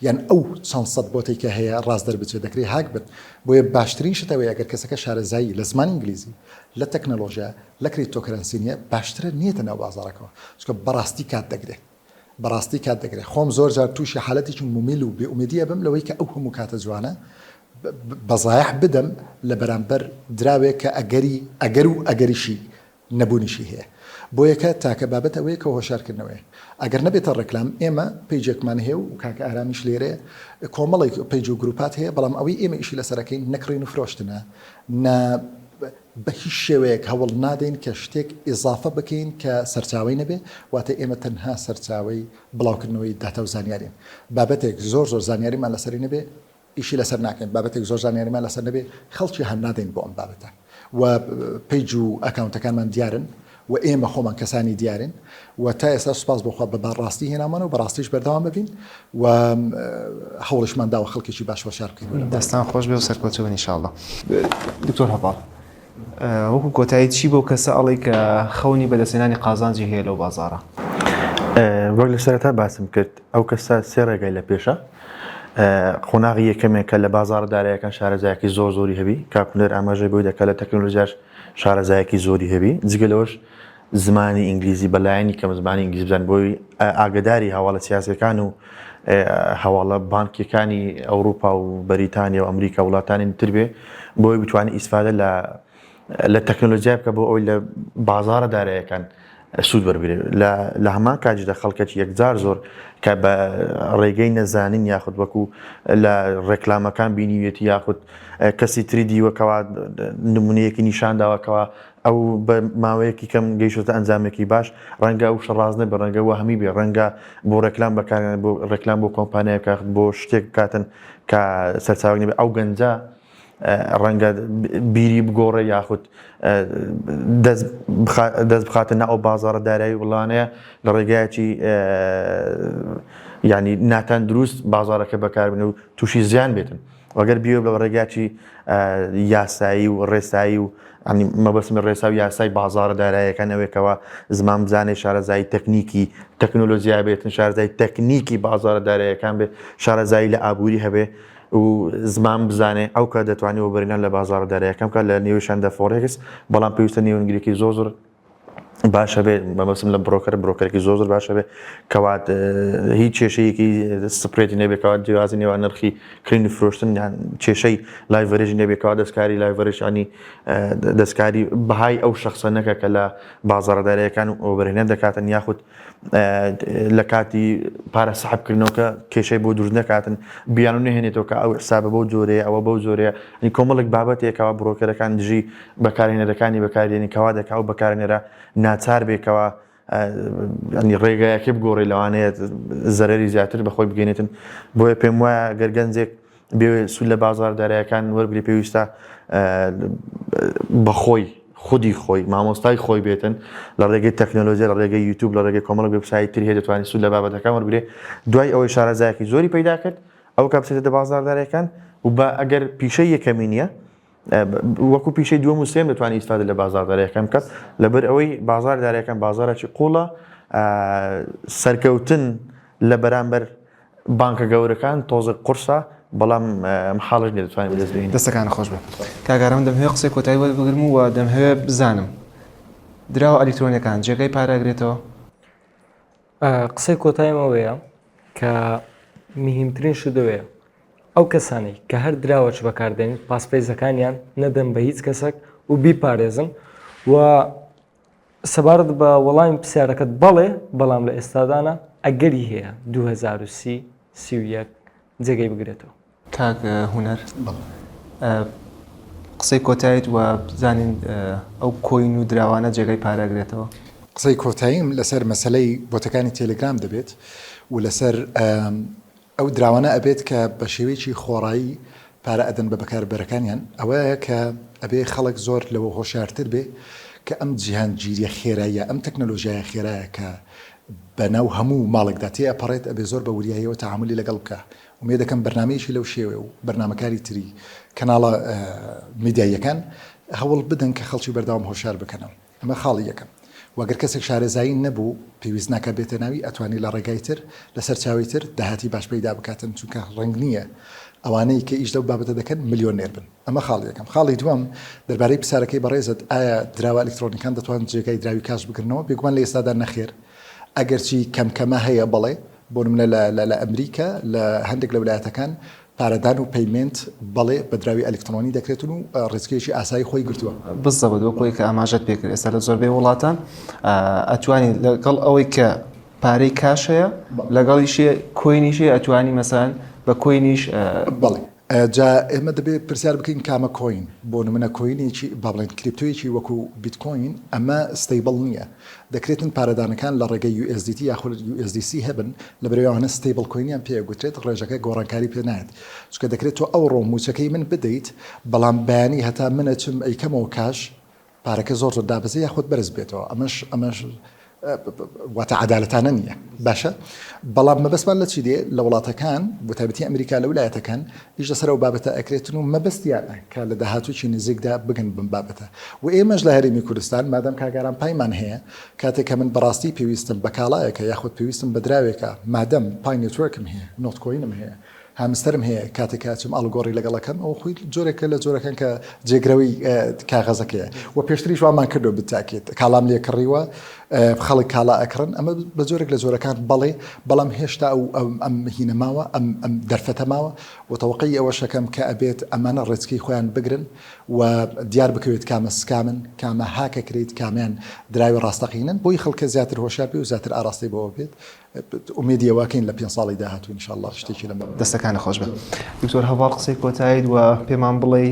یان ئەو چەند سەد بۆتێک کە هەیە ڕاز دەربچێت دەکرێت هاک بن بۆیە باشترین شتەوەی ئەگەر کەسەکە شارەزایی لە زمانی ئینگلیزی لە تەکنەلۆژیا لە کریپتۆکرنسی نیە باشترە نیێتە ناو بازارەکەەوە چکە بەڕاستی کات دەگرێت بەڕاستی کات دەگرێت خۆم زۆر جار تووشی حالەتێکی مومیل و بێئومێدیە بم لەوەی کە ئەو هەموو کاتە جوانە بەزایح بدەم لە بەرامبەر دراوێک کە ئەگەر و ئەگەریشی نەبوونیشی هەیە بۆ یەکە تاکە بابەت ئەوەیە کە هۆشارکردنەوەی ئەگەر نەبێتە ڕێکلام ئێمە پیجێکمان هەیە و کاکە ئارامیش لێرێ کۆمەڵی پیج و گروپات هەیە بەڵام ئەوەی ئێمە ئیشی لەسەرەکەین نەکڕین و فرۆشتنە بە هیچ شێوەیەک هەوڵ نادەین کە شتێک ئضافە بکەین کە سەرچاوی نەبێ واتە ئێمە تەنها سەرچاوی بڵاوکردنەوەی داتا و زانیارین بابەتێک زۆر زانیاریمان لەسەری نەبێ ئیشی لەسەر ناکەین بابەتێک زۆر زانیاریمان لەسەر نەبێ خەڵکی هەم نادەین بۆ ئەم بابەتە و پیج و ئەکاونتەکانمان دیارن و ئێمە خۆمان کەسانی دیارن و تا ئێستا سوپاس بۆخوا بە بەڕاستی هێنامان و بەڕاستیش بەردەوام ببین و هەوڵشمان داوە خەڵکێکی باش وەشار بکەین دەستان خۆش بێ و سەرکۆچەوە ئینشاءالله دکتۆر هەپاڵ وەکو کۆتایی چی بۆ کەسە ئەڵێ کە خەونی بەدەستێنانی قازانجی هەیە لەو بازارە وەک لە سەرەتا باسم کرد ئەو کەسە سێ ڕێگای لە پێشە قۆناغی یەکەمێک کە لە بازاڕدارایەکان شارەزایەکی زۆری هەبی کاکونەر ئاماژەی بۆی دەکات لە تەکنۆلۆژیاش شارەزایەکی زۆری هەبی جگە لەوەش زمانی ئینگلیزی بەلایەنی کەم زمانی ئینگلیزی بزان بۆی ئاگداری هەواڵە سیاسەکان و هەواڵە بانکیەکانی ئەوروپا و بەریتانیا و ئەمریکا وڵاتانی تر بێ بۆی بتوانێت ئیسفادە لە تەکنۆلۆژیا بکە بۆ ئەوی لە بازارە دارایەکان سوود بەربێت لە هەمان کاتژدا خەڵکەکی یەکجار زۆر کە بە ڕێگەی نەزانین یاخود وەکو لە ڕێکلامەکان بینیوێتی یاخود کەسی تری دیوەکەوە نمونەیەکی نیشان داوەکەوە ئەو بە ماوەیەکی کەم گەیشتە ئەنجامێکی باش ڕەنگە ئەو شەڕازنە بە ڕەنگە وە هەمی بێ ڕەنگە بۆ ڕێکلام بەکارێن بۆ ڕێکلام بۆ کۆمپانیای بکات بۆ شتێک بکاتن کە سەرچاوی نەبێت ئەو گەنجە ڕەنگە بیری بگۆڕێ یاخود دەست بخاتە ناو ئەو بازاڕە دارایی وڵانەیە لە ڕێگایەکی ینی ناتان دروست بازارەکە بەکاربێن و تووشی زیان بێتن وەگەر بیوە لە ڕێگایکی یاسایی و ڕێسایی و مەبەستمە ڕێسا و یاسای بازارە داراییەکان ئەوێکەوە زمان بزانێ شارەزایی تەکنیکی تەکنۆلۆژیا بێتن شارەزای تەکنیکی بازارە داراییەکان بێ شارەزایی لە ئابووری هەبێ و زمان بزانێ ئەو کە دەتوانێت وەبەرێنان لە بازارە داراییەکەم کە لە نێوشاندا فۆرێکس بەڵام پێویستە نێوەنگرێکی زۆر باشە بێت مەبەستم لە برۆکەرێکی زۆر باشە بێت کەوات هیچ کێشەیەکی سپرێتی نەبێتەوە جیازی نێوان نرخی کڕینی فرۆشتن یان کێشەی لایڤەرێژی نەبێتەوە دەستکاری لایڤەرێژانی دەستکاری بەهای ئەو شەخصە نەکە کە لە بازاڕدارایەکان وەبەرهێنان دەکاتن یاخود لە کاتی پارە سەحبکردنەوەکە کێشەی بۆ دروست نەکاتن بیان و نهێنێتەوە کە ئەو حسابە بەو جۆرەیە ئەوە بەو زۆرەیە کۆمەڵێک بابەتێکەوە بڕۆکەرەکان دژی بەکارهێنەرەکانی بەکارێنی کەوا دەکا و بەکارهێنەرە ناچار بێکەوە ڕێگایەکی بگۆڕی لەوانەیە زەرەری زیاتر بەخۆی بگەێنێتن بۆیە پێم وایە گەرگەنجێک بێ سوود لە بازاڕدارایەکان وەرگری پێویستە بەخۆی خودی خۆی مامۆستای خۆی بێتن لە ڕێگەی تەکنۆلۆژیا لە ڕێگەی یوتیوب لە ڕێگەی کۆمەڵ وێبسایت تری هەیە دەتوانێت سوود لە بابەتەکان وەرگێ دوای ئەوەی شارەزایەکی زۆری پەیدا کرد ئەو کە بچێتە بازاڕدارایەکان و بە ئەگەر پیشەی یەکەمی نییە وەکو پیشەی دووەم و سێم دەتوانێت ئیسفادە لە بازاڕدارایەکان بکات لەبەر ئەوەی بازاڕدارایەکان بازارێکی قوڵە سەرکەوتن لە بەرامبەر بانکە گەورەکان تۆزە قورسە بەڵام حاڵش نیە دەتوانێت بەدەست بهێنێت دەستەکان خۆش بێت کاگەڕم دەمهوێ قسەی کۆتایی وەربگرم و دەمهوێ بزانم دراوە ئەلکترۆنیەکان جێگەی پارەگرێتەوە قسەی کۆتاییمەوەیە کە مهمترین شدەوەیە ئەو کەسانی کە هەر دراوەچ بەکاردێنین پاسپێزەکانیان نەدەن بە هیچ کەسێک و بیپارێزن و سەبارەت بە وەڵامی پرسیارەکەت بەڵێ بەڵام لە ئێستادانە ئەگەری هەیە 2030 31 جێگەی بگرێتەوە. کاک هوەر قسەی کۆتاییت و بزانین ئەو کۆین و دراوانە جێگەی پارەگرێتەوە. قسەی کۆتاییم لەسەر مەسلەی بۆتەکانی تێلگرام دەبێت و لەسەر ئەو دراوانە ئەبێت کە بە شێوەیەکی خۆڕایی پارە ئەدەن بە بەکاربەرەکانیان ئەوەیە کە ئەبێ خەڵک زۆر لەوە هۆشیارتر بێ کە ئەم جیهانگیریە خێراییە ئەم تەکنەلۆژیایە خێرایە کە بەناو هەموو ماڵێکدا تێ ئەپەڕێت ئەبێ زۆر بە وریاییەوە تەعاملی لەگەڵ بکە. ومێ دەکەم بەرنامەیەکی لەو شێوێ و بەرنامەکاری تری کەناڵە میدیاییەکان هەوڵ بدەن کە خەڵکی بەرداوام هۆشیار بکەنەوە. ئەمە خاڵی یەکەم. واگەر کەسێک شارەزایی نەبوو پێویست ناکە بێتە ناوی ئەتوانی لە ڕێگای تر لەسەر چاوی تر داهاتی باش پەیدا بکاتن چونکە ڕنگ نییە ئەوانەی کە ئیش لەو بابەتە دەکەن ملیۆنێر بن. ئەمە خاڵی یەکەم. خاڵی دووەم دەربارەی پرسیارەکەی بەڕێزت ئایا دراوە ئەلکترۆنیکان دەتوانن جێگای دراوی کاش بکردنەوە بێگومان لە ئێستادا نەخێر ئەگەرچی کەمکەمە هەیە بەڵێ بۆ نمونە لە ئەمریکا لە هەندێک لە ویلایەتەکان پارەدان و پەیمنت بەڵێ بە دراوی ئەلکترۆنی دەکرێتن و ڕێزکێکی ئاسایی خۆی گرتووە. بزەوە دۆکۆی کە ئاماژەت پێکرد ئێستا لە زۆربەی وڵاتان ئەتوانی لەگەڵ ئەوەی کە پارەی کاشەیە لەگەڵیشی کۆینیشی ئەتوانی مەسەن بە کۆینیش بەڵێ جا ئێمە دەبێت پرسیار بکەین کامە کۆین بۆ نمونە کۆینێکی با بڵێن کریپتۆیەکی وەکو بیتکۆین ئەمە ستیبل نییە دەکرێتن پارەدانەکان لە ڕێگەی USDT یاخود USDC هەبن لە بەرەوەوانە ستیبل کۆینیان پێگوترێت ڕێژەکە گۆڕانکاری پێ نایێت چونکە دەکرێت تۆ ئەو ڕۆموچەکەی من بدەیت بەڵام بەیانی هەتا منە چم ئەیکەمەوە کاش پارەکە زۆر دابەزێ یاخود بەرز بێتەوە ئەمەش واتە عەدالەتانە نییە باشە بەڵام مەبەستمان لە چی دێ لە وڵاتەکان بۆ تایبەتی ئەمریکا لە ویلایەتەکان هیچ لەسەر ئەو بابەتە ئەکرێتن و مەبەستیانە کە لە داهاتووی نزیکدا بگن بم بابەتە و ئێمەش لە هەرێمی کوردستان مادەم کاگاران پایمان هەیە کاتێک کە من بەڕاستی پێویستم بە کاڵایەکە یاخود پێویستم بە دراوێکە مادەم پای نێتوەرکم هەیە نۆتکۆینم هەیە هامسترم هەیە کاتێک کاچم ئەڵگۆڕی لەگەڵەکەم ئەو خۆی جۆرێکە لە جۆرەکان کە جێگرەوەی کاغەزەکەیە و پێشتریش وامان کردو بتاکێت کاڵام لێ کڕیوە خەڵک کاڵا ئەکڕن ئەمە بە جۆرێک لە جۆرەکان بەڵێ بەڵام هێشتا ئەم هینەماوە ئەم دەرفەتەماوە و تەوەقی ئەوە شەکەم کە ئەبێت ئەمانە ڕێچکەی خۆیان بگرن و دیار بکەوێت کامە سکامن کامە هاکە کرێت کامیان دراوی ڕاستەقینن بۆی خەڵکە زیاتر هۆشیار بێ و زیاتر ئاراستی بەوە بێت ئومێدیەوەکەین لە 5 ساڵی داهاتوو ئینشاءالله شتێکی لەمە دەستەکانە خۆش بێت. دکتۆر هەواڵ قسەی کۆتاییت و پێمان بڵێ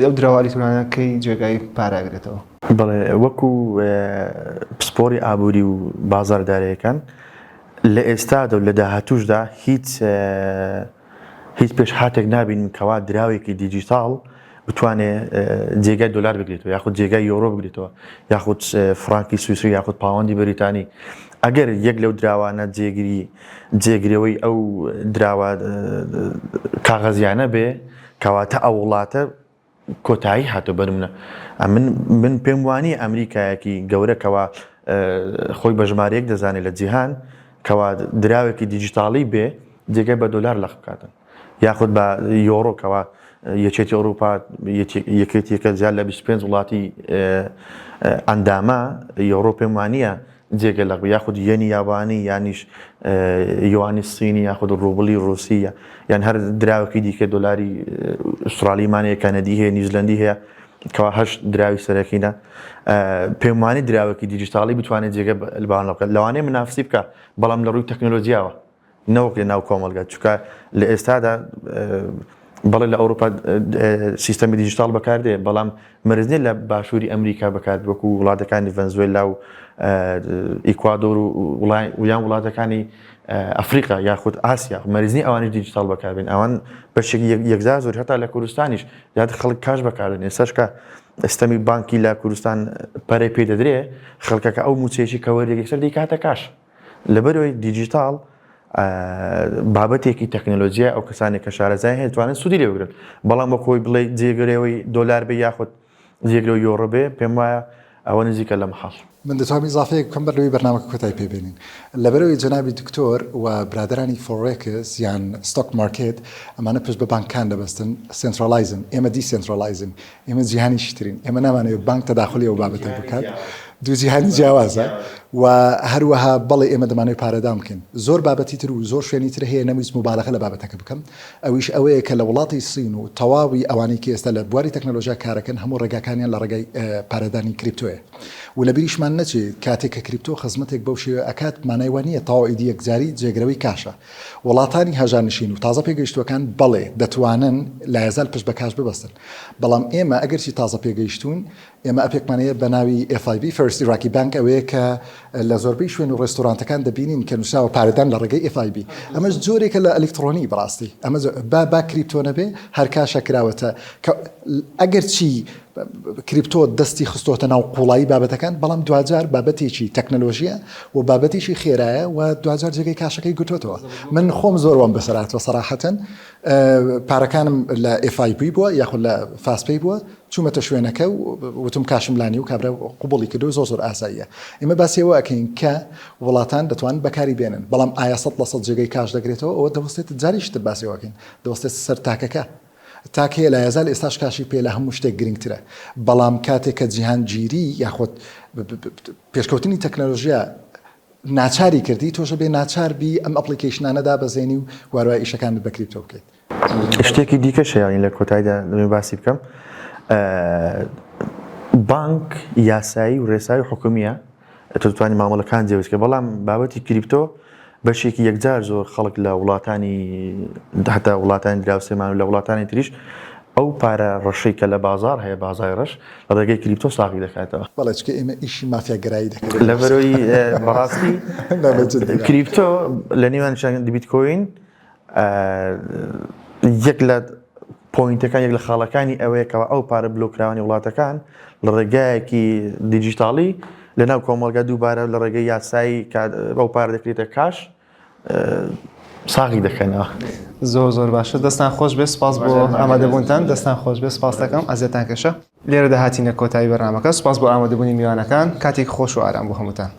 ئەو دراوە ئەلکترۆنیەکەی جێگای پاراگرێتەوە. بەڵێ وەکو پسپۆری ئابووری و بازاردارەکان لە ئێستادا و لە داهاتووشدا هیچ پێش هاتێک نابین کەوا دراوێکی دیجیتال بتوانێت جێگای دۆلار بگرێتەوە یاخود جێگای یۆرۆ بگرێتەوە یاخود فرانکی سویسری یاخود پاوەندی بەریتانی ئەگەر یەک لەو دراوانە جێگرەوەی ئەو دراوە کاغەزیانە بێ کەواتە ئەو وڵاتە کۆتایی هاتۆ بەرمنە من پێم وانی ئەمریکایەکی گەورەکەوە خۆی بە ژمارەیەک دەزانێت لە جیهان کەوا دراوێکی دیجیتاڵی بێ جێگای بە دۆلار لە بکاتن یاخود بە یۆڕۆکەوە یەکێتی ئەوروپا یەکێتیەکە زیاد لە 25 وڵاتی ئەندامە یۆڕۆ پێم وانییە جێگە لە یاخود یەنی یابانی یانیش یوانی سینی یاخود ڕوبڵی ڕوسیە یان هەر دراوەکی دیکە دۆلاری ئوسترالیمانەیە کەنەدی هەیە نیوزلندی هەیە کەوا هەشت دراوی سەرەکینە پێم وانی دراوەکی دیجیتاڵی بتوانێت جێگە لەبان بکات لەوانەیە منافسی بکە بەڵام لە ڕووی تەکنۆلۆژیاوە نەوەک لە ناو کۆمەلگا چونکە لە ئێستادا بەڵێ لە ئەوروپا سیستەمی دیجیتال بەکاردێ بەڵام مەرزنێ لە باشووری ئەمریکا بەکات وەکو وڵاتەکانی ڤەنزوێلا و ئیکوادۆر و یان وڵاتەکانی ئەفریقا یاخود ئاسیا مەرزنی ئەوانی دیجیتال بەکاربێن ئەوان بەشێکی یەکجار زۆر هەتا لە کوردستانیش زیاتر خەڵک کاش بەکاردێن ئێستاشکە ئەستەمی بانکی لە کوردستان پەرەی پێ دەدرێ خەڵکەکە ئەو موچەیەکی کەوەریەکی سەر دەیکاتە کاش لەبەرەوەی دیجیتال بابەتێکی تەکنۆلۆژیا ئەو کەسانی کە شارەزای هەیە دەتوانن سوودی لێ بگرن بەڵام بە کۆی بڵێ جێگرەوەی دۆلار بێ یاخود جێگرەوەی یۆڕۆ بێ پێم وایە ئەوە نزیکە لە مەحاڵ من دەتوانم ئیزافەیەک بکەم بەرەوەی بەرنامەکە کۆتایی پێبێنین لەبەرەوەی جەنابی دکتۆر و برادرانی فۆڕێکس یان ستۆک مارکێت ئەمانە پشت بە بانکان دەبەستن سنترالایزن ئێمە دیسنترالایزن ئێمە جیهانی شترین ئێمە نامانەوێت بانک تەداخلی ئەو بابەتە بکات دوو جیهانی جیاوازە و هەروەها بەڵێ ئێمە دەمانێت پارەدام بکەین زۆر بابەتی تر و زۆر شوێنی تر هەیە نەویست مبالغە لە بابەتەکە بکەم ئەویش ئەوەیە کە لە وڵاتی سین و تەواوی ئەوانەی کە ئێستا لە بواری تەکنۆلۆژیا کارەکەن هەموو ڕێگاکانیان لە ڕێگای پارەدانی کریپتۆیە و لە بیریشمان نەچێت کاتێک کە کریپتۆ خزمەتێک بەو شێوە ئەکات مانای وانە تەواو ئیدی یەکجاری جێگرەوەی کاشە وڵاتانی هەژارنشین و تازە پێگەیشتوەکان بەڵێ دەتوانن لا یەزال پشت بە کاش ببەستن بەڵام ئێمە ئەگەرچی تازە پێگەیشتون ئێمە ئەپێکمانەیە بە ناوی FIB First Iraqi Bank ئەوەیە کە لە زۆربەی شوێن و ڕێستۆرانتەکان دەبینین کە نووسراوە پارەدان لە ڕێگەی FIB ئەمەش جۆرێکە لە ئەلکترۆنی بڕاستی ئەمە با کریپتۆ نەبێ هەر کاشە کراوەتە ئەگەر چی کریپتۆ دەستی خستۆتە ناو قوڵایی بابەتەکان بەڵام دوجار بابەتێکی تەکنەلۆژیە و بابەتیشی خێرایە و دوجار جێگەی کاشەکەی گوتوتەوە من خۆم زۆروان بەسەراتوە سەراحەتەن پارەکانم لە FIB بووە یاخود لە فاسپەی بووە چوومەتە شوێنەکە و وتم کاشم لانی و کابرا قوبڵی کردو زۆر ئاساییە ئێمە باسیەوە ئەکەین کە وڵاتان دەتوانن بەکاری بێنن بەڵام ئایا 100% جێگەی کاش دەگرێتەوە ئەوە دەوەستێت جاریشتر باسیەوەکەین دەوەستێت سەر تاکەکە تاکەیە لە یازال ئێستاش کاشی پێ لە هەموو شتێک گرنگترە بەڵام کاتێک کە جیهان گیری یاخۆت پێشکەوتنی تەکنەلۆژیا ناچاری کردی تۆشە بێ ناچاربی ئەم ئەپلیکیشنانەدا بەزێنی و واروای ئیشەکانت بەکریپتۆ بکەیت شتێکی دیکە شیانی لە کۆتاییدا باسی بکەم بانک یاسایی و ڕێسایی حکومیە توانی مامەڵەکان جێویست کە بەڵام بابەتی کریپتۆ بەشێکی یەکجار زۆر خەڵک لە وڵاتانی داهتا وڵاتانی دراوسێمان و لە وڵاتانی تریش ئەو پارە ڕەشەی کە لە بازار هەیە بازای ڕەش لە ڕێگەی کریپتۆ ساغی دەکاتەوە بەڵێچکە ئێمە ئیشی مافیاگرایی دەکەین لە بەرەوەی بەڕاستی کریپتۆ لە نێوان بیتکۆین یەک لە پۆینتەکان یەک لە خاڵەکانی ئەوەیە کەەوە ئەو پارە بلۆکراوانی وڵاتەکان لە ڕێگایەکی دیجیتاڵی لەناو کۆمەڵگا دووبارە لە ڕێگەی یاسایی ئەو پارە دەکرێتە کاش ساغی دەکەنەوە زۆر باشە دەستان خۆش بێ سپاس بۆ ئامادەبوونتان دەستان خۆش بێ سپاس دەکەم ئەزیێتان کەشە لێرە داهاتینە کۆتایی بەرنامەکە سپاس بۆ ئامادەبوونی میوانەکان کاتێک خۆش و ئارام بۆ هەمووتان